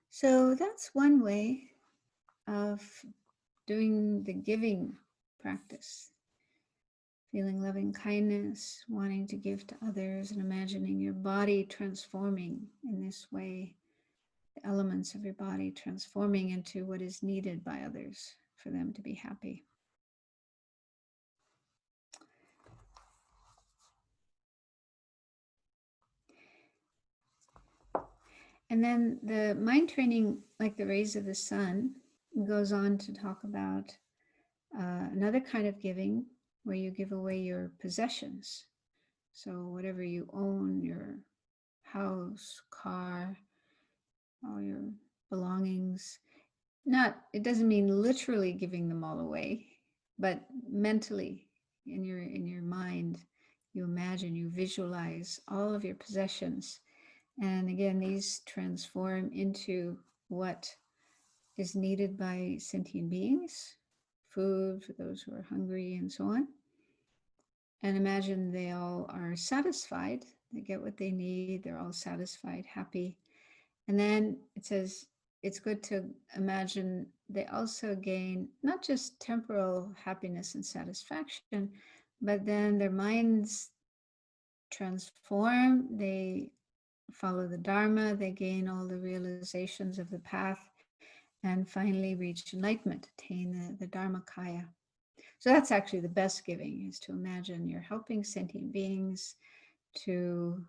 So that's one way of doing the giving practice. Feeling loving kindness, wanting to give to others, and imagining your body transforming in this way, the elements of your body transforming into what is needed by others for them to be happy. And then the mind training, like the rays of the sun, goes on to talk about another kind of giving where you give away your possessions. So whatever you own, your house, car, all your belongings, it doesn't mean literally giving them all away, but mentally in your mind, you imagine, you visualize all of your possessions. And again, these transform into what is needed by sentient beings, food for those who are hungry and so on. And imagine they all are satisfied, they get what they need, they're all satisfied, happy. And then it says it's good to imagine they also gain not just temporal happiness and satisfaction, but then their minds transform, they follow the Dharma, they gain all the realizations of the path, and finally reach enlightenment, attain the Dharmakaya. So that's actually the best giving, is to imagine you're helping sentient beings to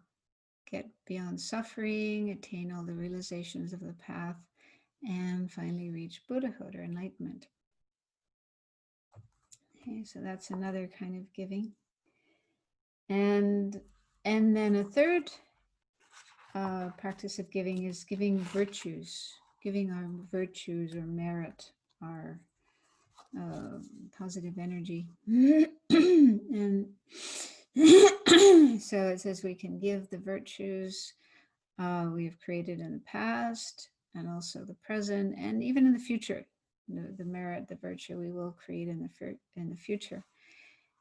get beyond suffering, attain all the realizations of the path, and finally reach Buddhahood or enlightenment. Okay, so that's another kind of giving. And then a third practice of giving is giving virtues, giving our virtues or merit, our positive energy. And so it says we can give the virtues we have created in the past and also the present and even in the future. The merit, the virtue we will create in the future.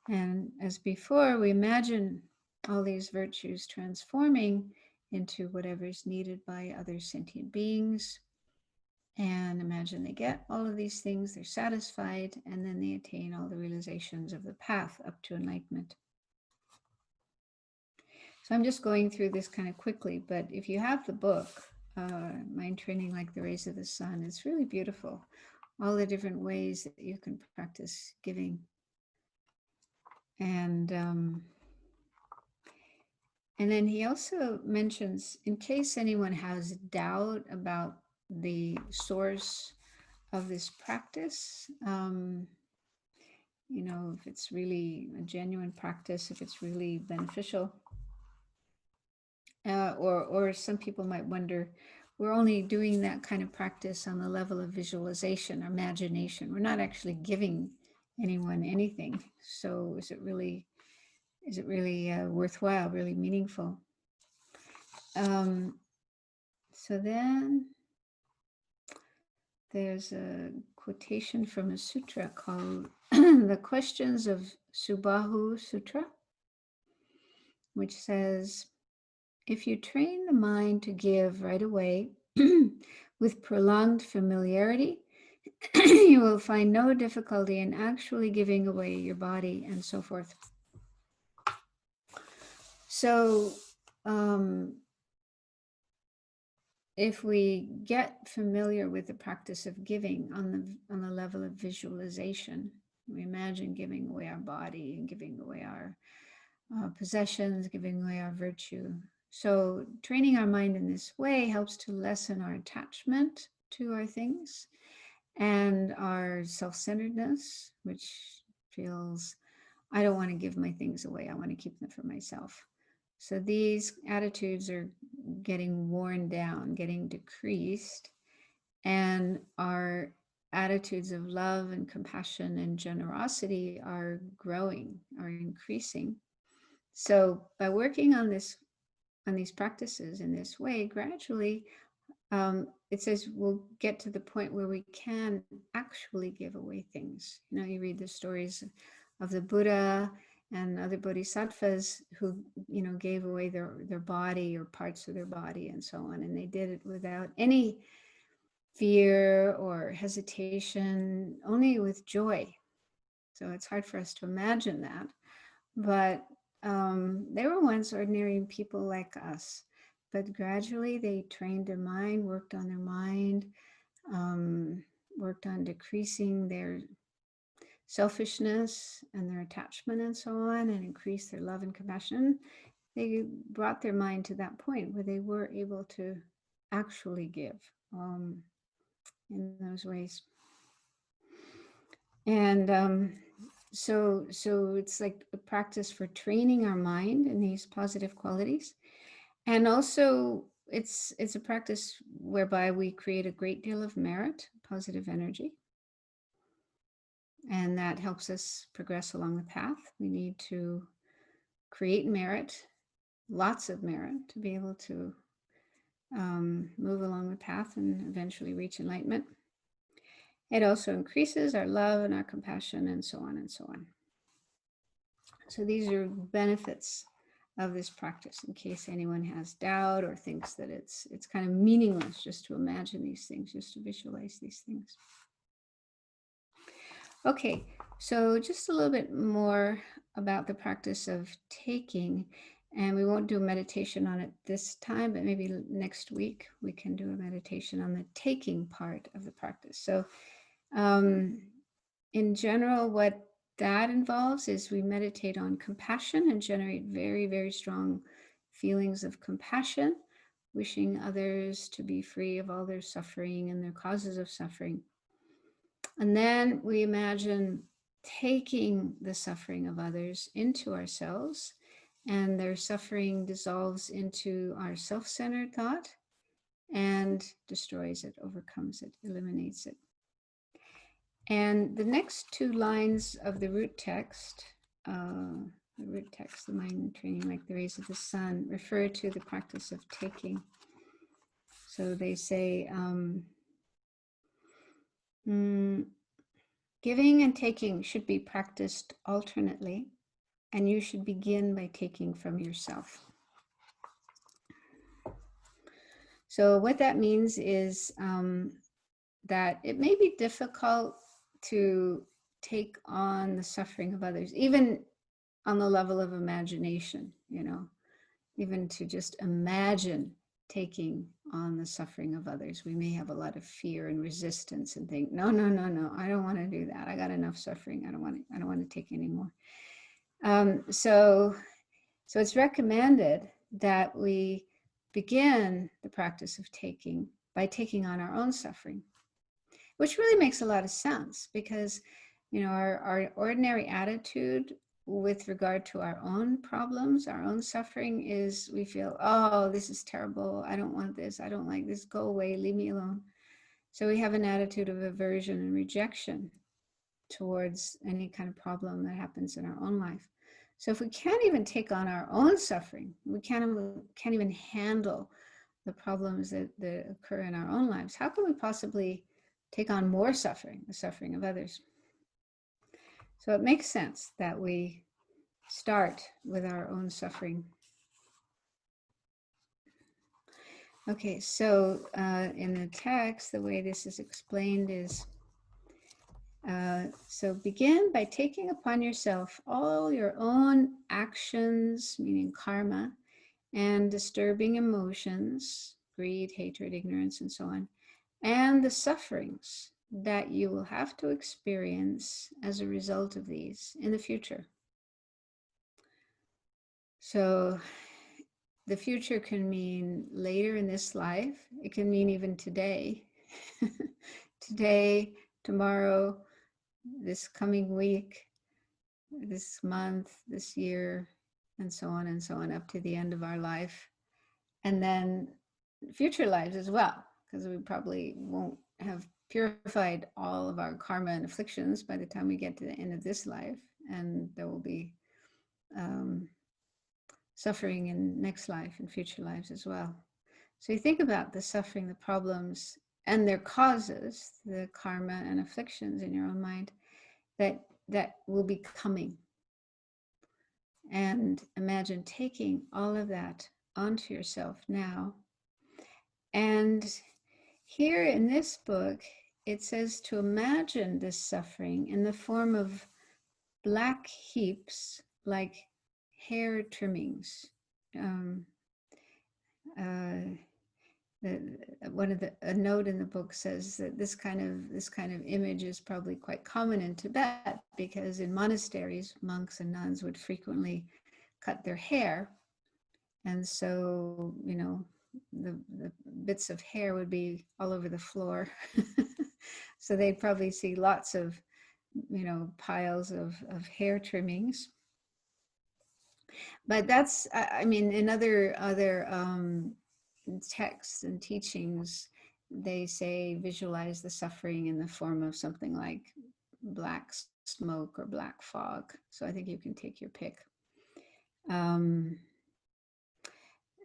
And as before, we imagine all these virtues transforming into whatever is needed by other sentient beings. And imagine they get all of these things, they're satisfied, and then they attain all the realizations of the path up to enlightenment. So I'm just going through this kind of quickly, but if you have the book, Mind Training Like the Rays of the Sun, it's really beautiful. All the different ways that you can practice giving. And then he also mentions, in case anyone has doubt about the source of this practice, if it's really a genuine practice, if it's really beneficial, or some people might wonder, we're only doing that kind of practice on the level of visualization or imagination. We're not actually giving anyone anything. So is it really worthwhile, really meaningful? So then there's a quotation from a sutra called The Questions of Subahu Sutra, which says, if you train the mind to give right away with prolonged familiarity, you will find no difficulty in actually giving away your body and so forth. So if we get familiar with the practice of giving on the level of visualization, we imagine giving away our body and giving away our possessions, giving away our virtue. So training our mind in this way helps to lessen our attachment to our things and our self-centeredness, which feels, I don't want to give my things away. I want to keep them for myself. So these attitudes are getting worn down, getting decreased, and our attitudes of love and compassion and generosity are growing, are increasing. So by working on these practices in this way, gradually, it says we'll get to the point where we can actually give away things. You know, you read the stories of the Buddha and other bodhisattvas who, you know, gave away their body or parts of their body and so on. And they did it without any fear or hesitation, only with joy. So it's hard for us to imagine that. But they were once ordinary people like us. But gradually they trained their mind, worked on their mind, worked on decreasing their selfishness and their attachment and so on, and increased their love and compassion. They brought their mind to that point where they were able to actually give in those ways. And so it's like a practice for training our mind in these positive qualities. And also it's a practice whereby we create a great deal of merit, positive energy. And that helps us progress along the path. We need to create merit, lots of merit, to be able to move along the path and eventually reach enlightenment. It also increases our love and our compassion and so on and so on. So these are benefits of this practice, in case anyone has doubt or thinks that it's kind of meaningless just to imagine these things, just to visualize these things. Okay, so just a little bit more about the practice of taking, and we won't do a meditation on it this time, but maybe next week we can do a meditation on the taking part of the practice. So in general, what that involves is we meditate on compassion and generate very, very strong feelings of compassion, wishing others to be free of all their suffering and their causes of suffering. And then we imagine taking the suffering of others into ourselves, and their suffering dissolves into our self-centered thought and destroys it, overcomes it, eliminates it. And the next two lines of the root text, the mind training like the rays of the sun, refer to the practice of taking. So they say, giving and taking should be practiced alternately, and you should begin by taking from yourself. So what that means is that it may be difficult to take on the suffering of others, even on the level of imagination, you know, even to just imagine taking on the suffering of others. We may have a lot of fear and resistance and think, no, I don't want to do that. I got enough suffering. I don't want to take any more. So it's recommended that we begin the practice of taking by taking on our own suffering, which really makes a lot of sense because, you know, our ordinary attitude with regard to our own problems, our own suffering is we feel, oh, this is terrible. I don't want this. I don't like this. Go away. Leave me alone. So we have an attitude of aversion and rejection towards any kind of problem that happens in our own life. So if we can't even take on our own suffering, we can't even handle the problems that occur in our own lives, how can we possibly take on more suffering, the suffering of others? So it makes sense that we start with our own suffering. Okay, so in the text, the way this is explained is So begin by taking upon yourself all your own actions, meaning karma, and disturbing emotions, greed, hatred, ignorance, and so on, and the sufferings that you will have to experience as a result of these in the future. So the future can mean later in this life. It can mean even today. Today, tomorrow, this coming week, this month, this year, and so on up to the end of our life. And then future lives as well, because we probably won't have purified all of our karma and afflictions by the time we get to the end of this life. And there will be suffering in next life and future lives as well. So you think about the suffering, the problems, and their causes, the karma and afflictions in your own mind that will be coming. And imagine taking all of that onto yourself now. And here in this book, it says to imagine this suffering in the form of black heaps, like hair trimmings. A note in the book says that this kind of image is probably quite common in Tibet, because in monasteries, monks and nuns would frequently cut their hair, and so the bits of hair would be all over the floor. So they'd probably see lots of piles of hair trimmings. But that's, I mean, in other texts and teachings, they say visualize the suffering in the form of something like black smoke or black fog. So I think you can take your pick.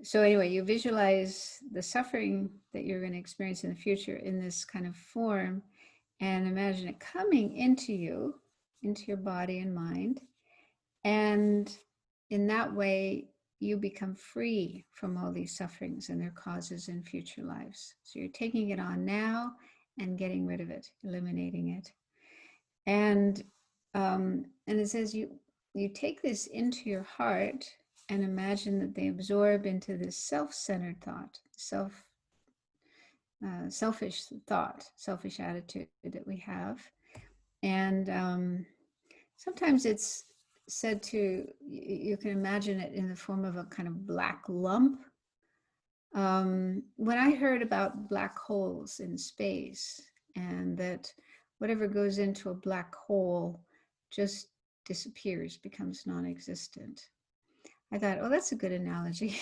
So anyway, you visualize the suffering that you're going to experience in the future in this kind of form, and imagine it coming into you, into your body and mind. And in that way, you become free from all these sufferings and their causes in future lives. So you're taking it on now and getting rid of it, eliminating it. And it says you take this into your heart and imagine that they absorb into this self-centered thought, selfish thought, selfish attitude that we have. And sometimes it's said to, you can imagine it in the form of a kind of black lump. When I heard about black holes in space, and that whatever goes into a black hole just disappears, becomes non-existent, I thought, oh, that's a good analogy.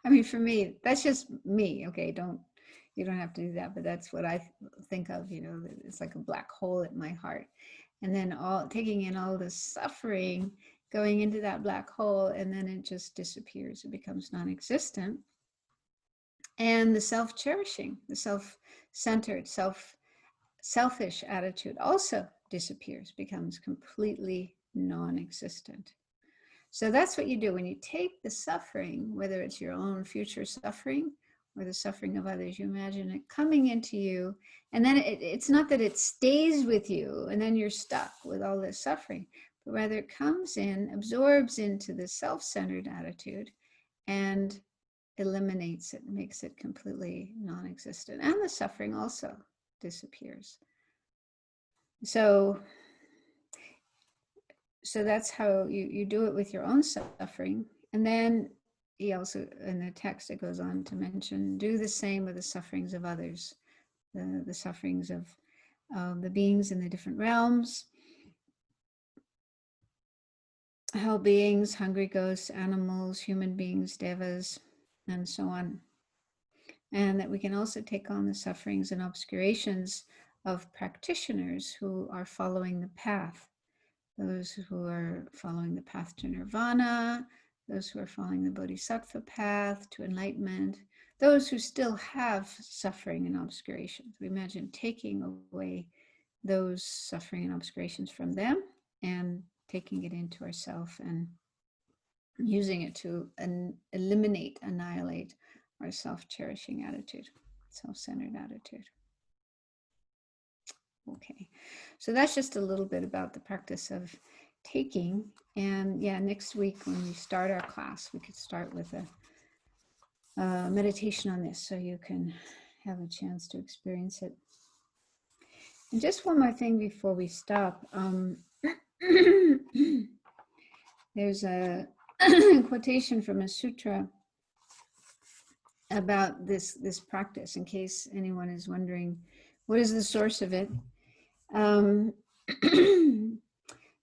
I mean, for me, that's just me. Okay, you don't have to do that, but that's what I think of, it's like a black hole in my heart. And then taking in all the suffering going into that black hole, and then it just disappears. It becomes non-existent. And the self-cherishing, the self-centered, selfish attitude also disappears, becomes completely non-existent. So that's what you do when you take the suffering, whether it's your own future suffering or the suffering of others, you imagine it coming into you, and then it's not that it stays with you and then you're stuck with all this suffering, but rather it comes in, absorbs into the self-centered attitude, and eliminates it, makes it completely non-existent, and the suffering also disappears. So that's how you do it with your own suffering. And then he also, in the text, it goes on to mention, do the same with the sufferings of others, the sufferings of the beings in the different realms, hell beings, hungry ghosts, animals, human beings, devas, and so on. And that we can also take on the sufferings and obscurations of practitioners who are following the path. Those who are following the path to nirvana, those who are following the bodhisattva path to enlightenment, those who still have suffering and obscurations. We imagine taking away those suffering and obscurations from them and taking it into ourselves and using it to eliminate, annihilate our self-cherishing attitude, self-centered attitude. Okay, so that's just a little bit about the practice of taking. And yeah, next week when we start our class, we could start with a meditation on this so you can have a chance to experience it. And just one more thing before we stop. There's a quotation from a sutra about this practice, in case anyone is wondering what is the source of it.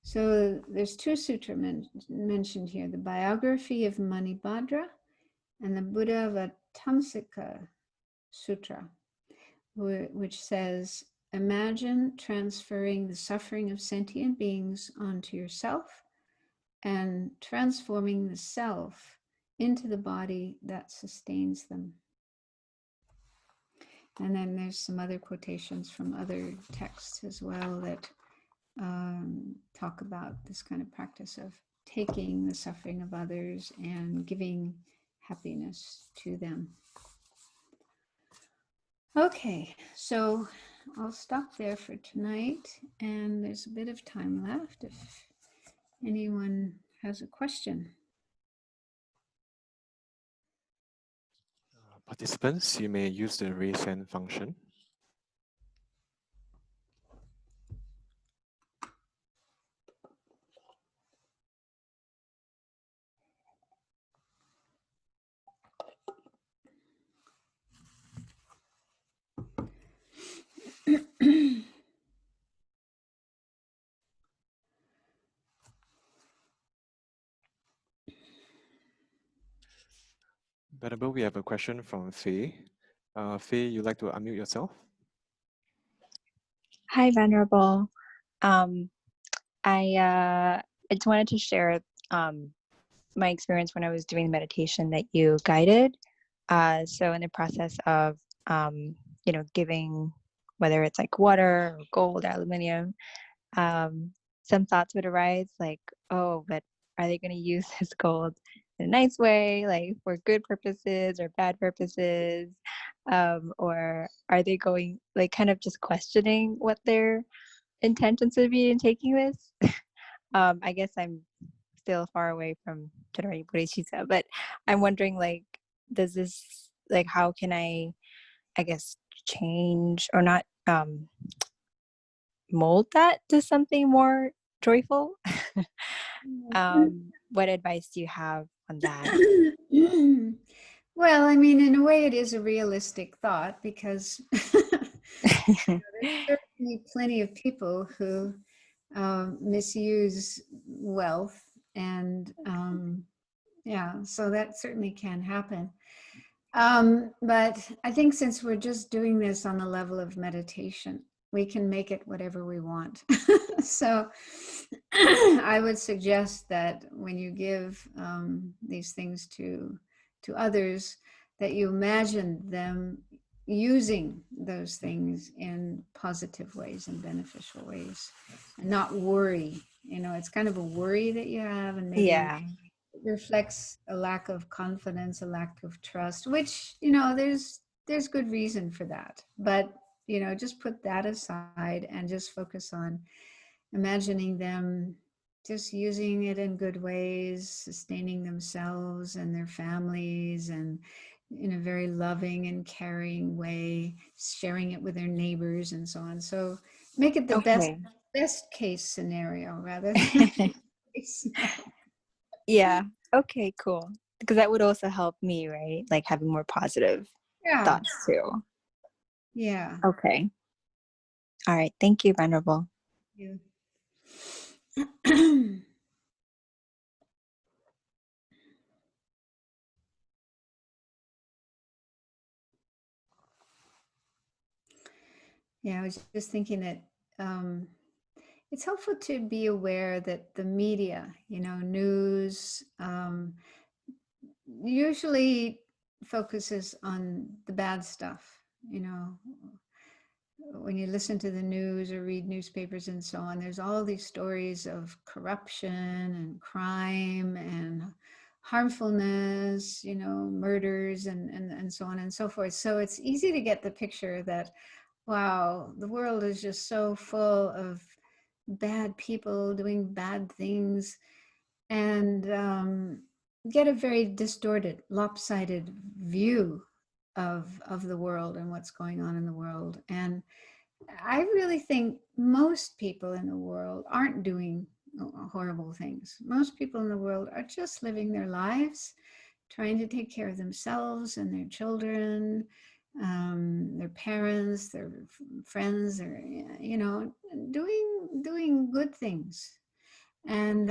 So there's two sutras mentioned here, the biography of Manibhadra and the Buddha Vatamsika Sutra, which says, imagine transferring the suffering of sentient beings onto yourself and transforming the self into the body that sustains them. And then there's some other quotations from other texts as well that talk about this kind of practice of taking the suffering of others and giving happiness to them. Okay, so I'll stop there for tonight, and there's a bit of time left if anyone has a question. Participants, you may use the raise hand function. Venerable, we have a question from Faye. Faye, you'd like to unmute yourself? Hi, Venerable. I just wanted to share my experience when I was doing the meditation that you guided. So in the process of, giving, whether it's like water or gold, aluminium, some thoughts would arise like, oh, but are they going to use this gold in a nice way, like for good purposes or bad purposes? Or are they going, like, kind of just questioning what their intentions would be in taking this? I guess I'm still far away from generating bodhicitta, but I'm wondering, like, does this, like, how can I guess, change or not mold that to something more joyful? What advice do you have on that? Well, I mean, in a way, it is a realistic thought, because there's certainly plenty of people who misuse wealth, and yeah, so that certainly can happen. But I think since we're just doing this on the level of meditation, we can make it whatever we want. So I would suggest that when you give these things to others, that you imagine them using those things in positive ways and beneficial ways, and not worry. You know, it's kind of a worry that you have, and maybe Yeah. reflects a lack of confidence, a lack of trust, which, you know, there's good reason for that. But, you know, just put that aside and just focus on imagining them just using it in good ways, sustaining themselves and their families, and in a very loving and caring way, sharing it with their neighbors and so on. So make it the best case scenario rather than Yeah. Okay, cool. Because that would also help me, right? Like having more positive thoughts too. Yeah. Okay. All right. Thank you, Venerable. Yeah. Yeah, I was just thinking that it's helpful to be aware that the media, you know, news, usually focuses on the bad stuff. You know, when you listen to the news or read newspapers and so on, there's all these stories of corruption and crime and harmfulness, you know, murders and so on and so forth. So it's easy to get the picture that, wow, the world is just so full of bad people doing bad things, and get a very distorted, lopsided view of the world and what's going on in the world. And I really think most people in the world aren't doing horrible things. Most people in the world are just living their lives, trying to take care of themselves and their children, their parents, their friends, or you know, doing good things, and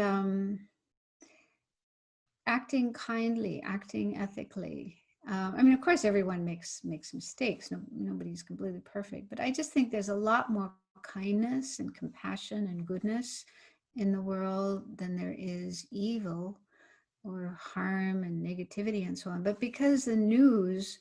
acting kindly, acting ethically. I mean, of course, everyone makes mistakes. Nobody's completely perfect, but I just think there's a lot more kindness and compassion and goodness in the world than there is evil or harm and negativity and so on. But because the news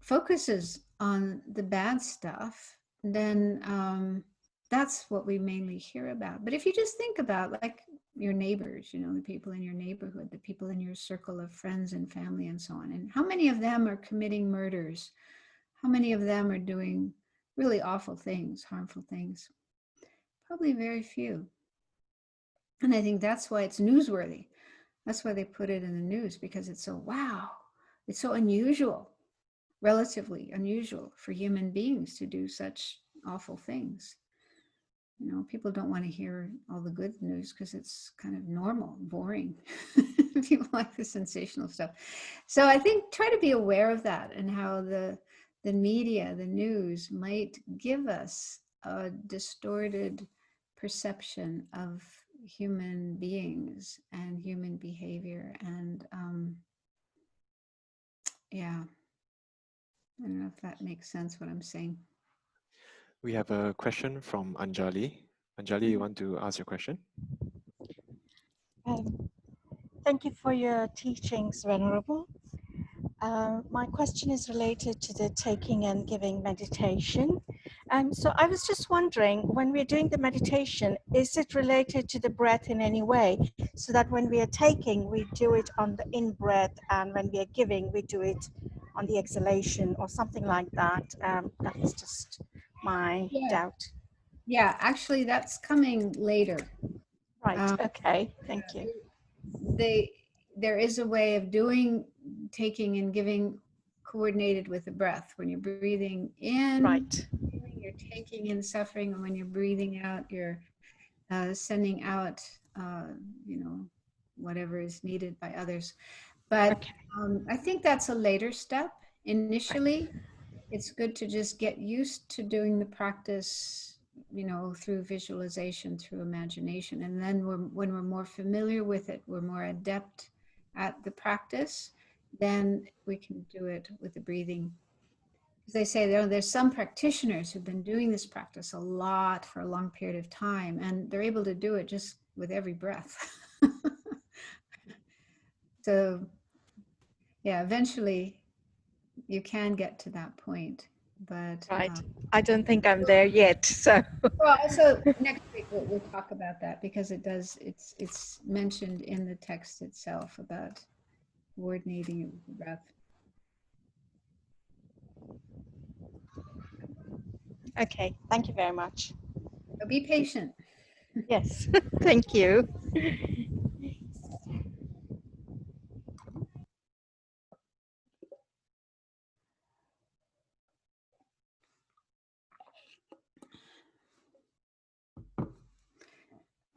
focuses on the bad stuff, then that's what we mainly hear about. But if you just think about, like, your neighbors, you know, the people in your neighborhood, the people in your circle of friends and family and so on, and how many of them are committing murders? How many of them are doing really awful things, harmful things? Probably very few. And I think that's why it's newsworthy. That's why they put it in the news, because it's so, wow, it's so unusual, relatively unusual for human beings to do such awful things. You know, people don't want to hear all the good news because it's kind of normal, boring. People like the sensational stuff. So I think try to be aware of that, and how the media, the news, might give us a distorted perception of human beings and human behavior. And yeah, I don't know if that makes sense what I'm saying. We have a question from Anjali. Anjali, you want to ask your question? Thank you for your teachings, Venerable. My question is related to the taking and giving meditation. So I was just wondering, when we're doing the meditation, is it related to the breath in any way? So that when we are taking, we do it on the in-breath, and when we are giving, we do it on the exhalation or something like that. That was just my doubt. Yeah, actually, that's coming later. Right, okay, thank you. There is a way of doing taking and giving coordinated with the breath. When you're breathing in, right, you're taking in suffering, and when you're breathing out, you're sending out, you know, whatever is needed by others. But okay. I think that's a later step. Initially, it's good to just get used to doing the practice, you know, through visualization, through imagination. And then when we're more familiar with it, we're more adept at the practice, then we can do it with the breathing. As they say, there's some practitioners who've been doing this practice a lot for a long period of time, and they're able to do it just with every breath. So yeah, eventually you can get to that point, but Right. I don't think I'm there yet. So well, also next week we'll talk about that, because it's mentioned in the text itself about coordinating it with the breath. okay, thank you very much. So be patient. Yes, thank you.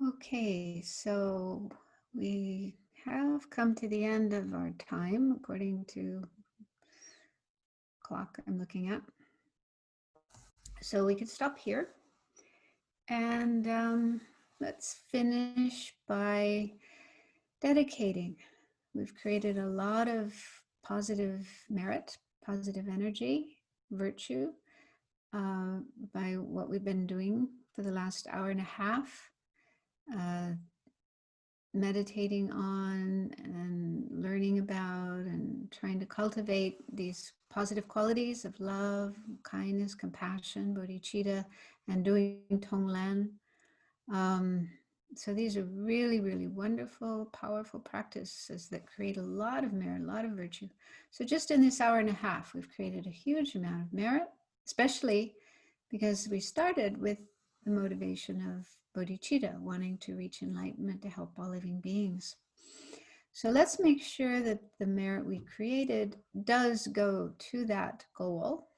Okay, so we have come to the end of our time according to the clock I'm looking at. So we could stop here, and let's finish by dedicating. We've created a lot of positive merit, positive energy, virtue by what we've been doing for the last hour and a half, meditating on and learning about and trying to cultivate these positive qualities of love, kindness, compassion, bodhicitta, and doing Tonglen. So these are really, really wonderful, powerful practices that create a lot of merit, a lot of virtue. So just in this hour and a half, we've created a huge amount of merit, especially because we started with the motivation of bodhicitta, wanting to reach enlightenment to help all living beings. So let's make sure that the merit we created does go to that goal.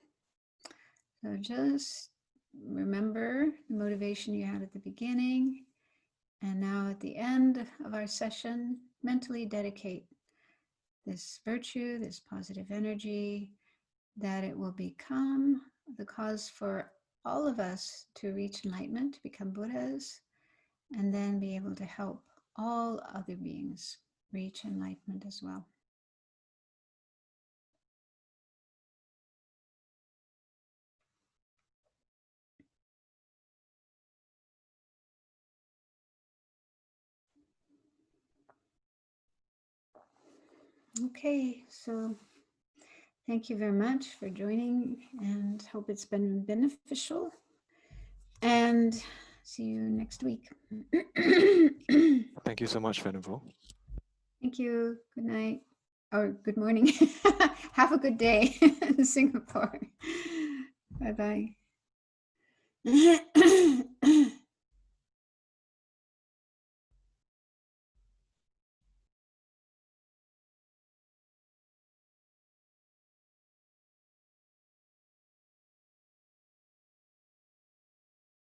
So just remember the motivation you had at the beginning, and now at the end of our session, mentally dedicate this virtue, this positive energy, that it will become the cause for all of us to reach enlightenment, to become Buddhas, and then be able to help all other beings reach enlightenment as well. Okay, so thank you very much for joining, and hope it's been beneficial. And see you next week. Thank you so much, Venerable. Thank you. Good night. Or good morning. Have a good day in Singapore. Bye-bye.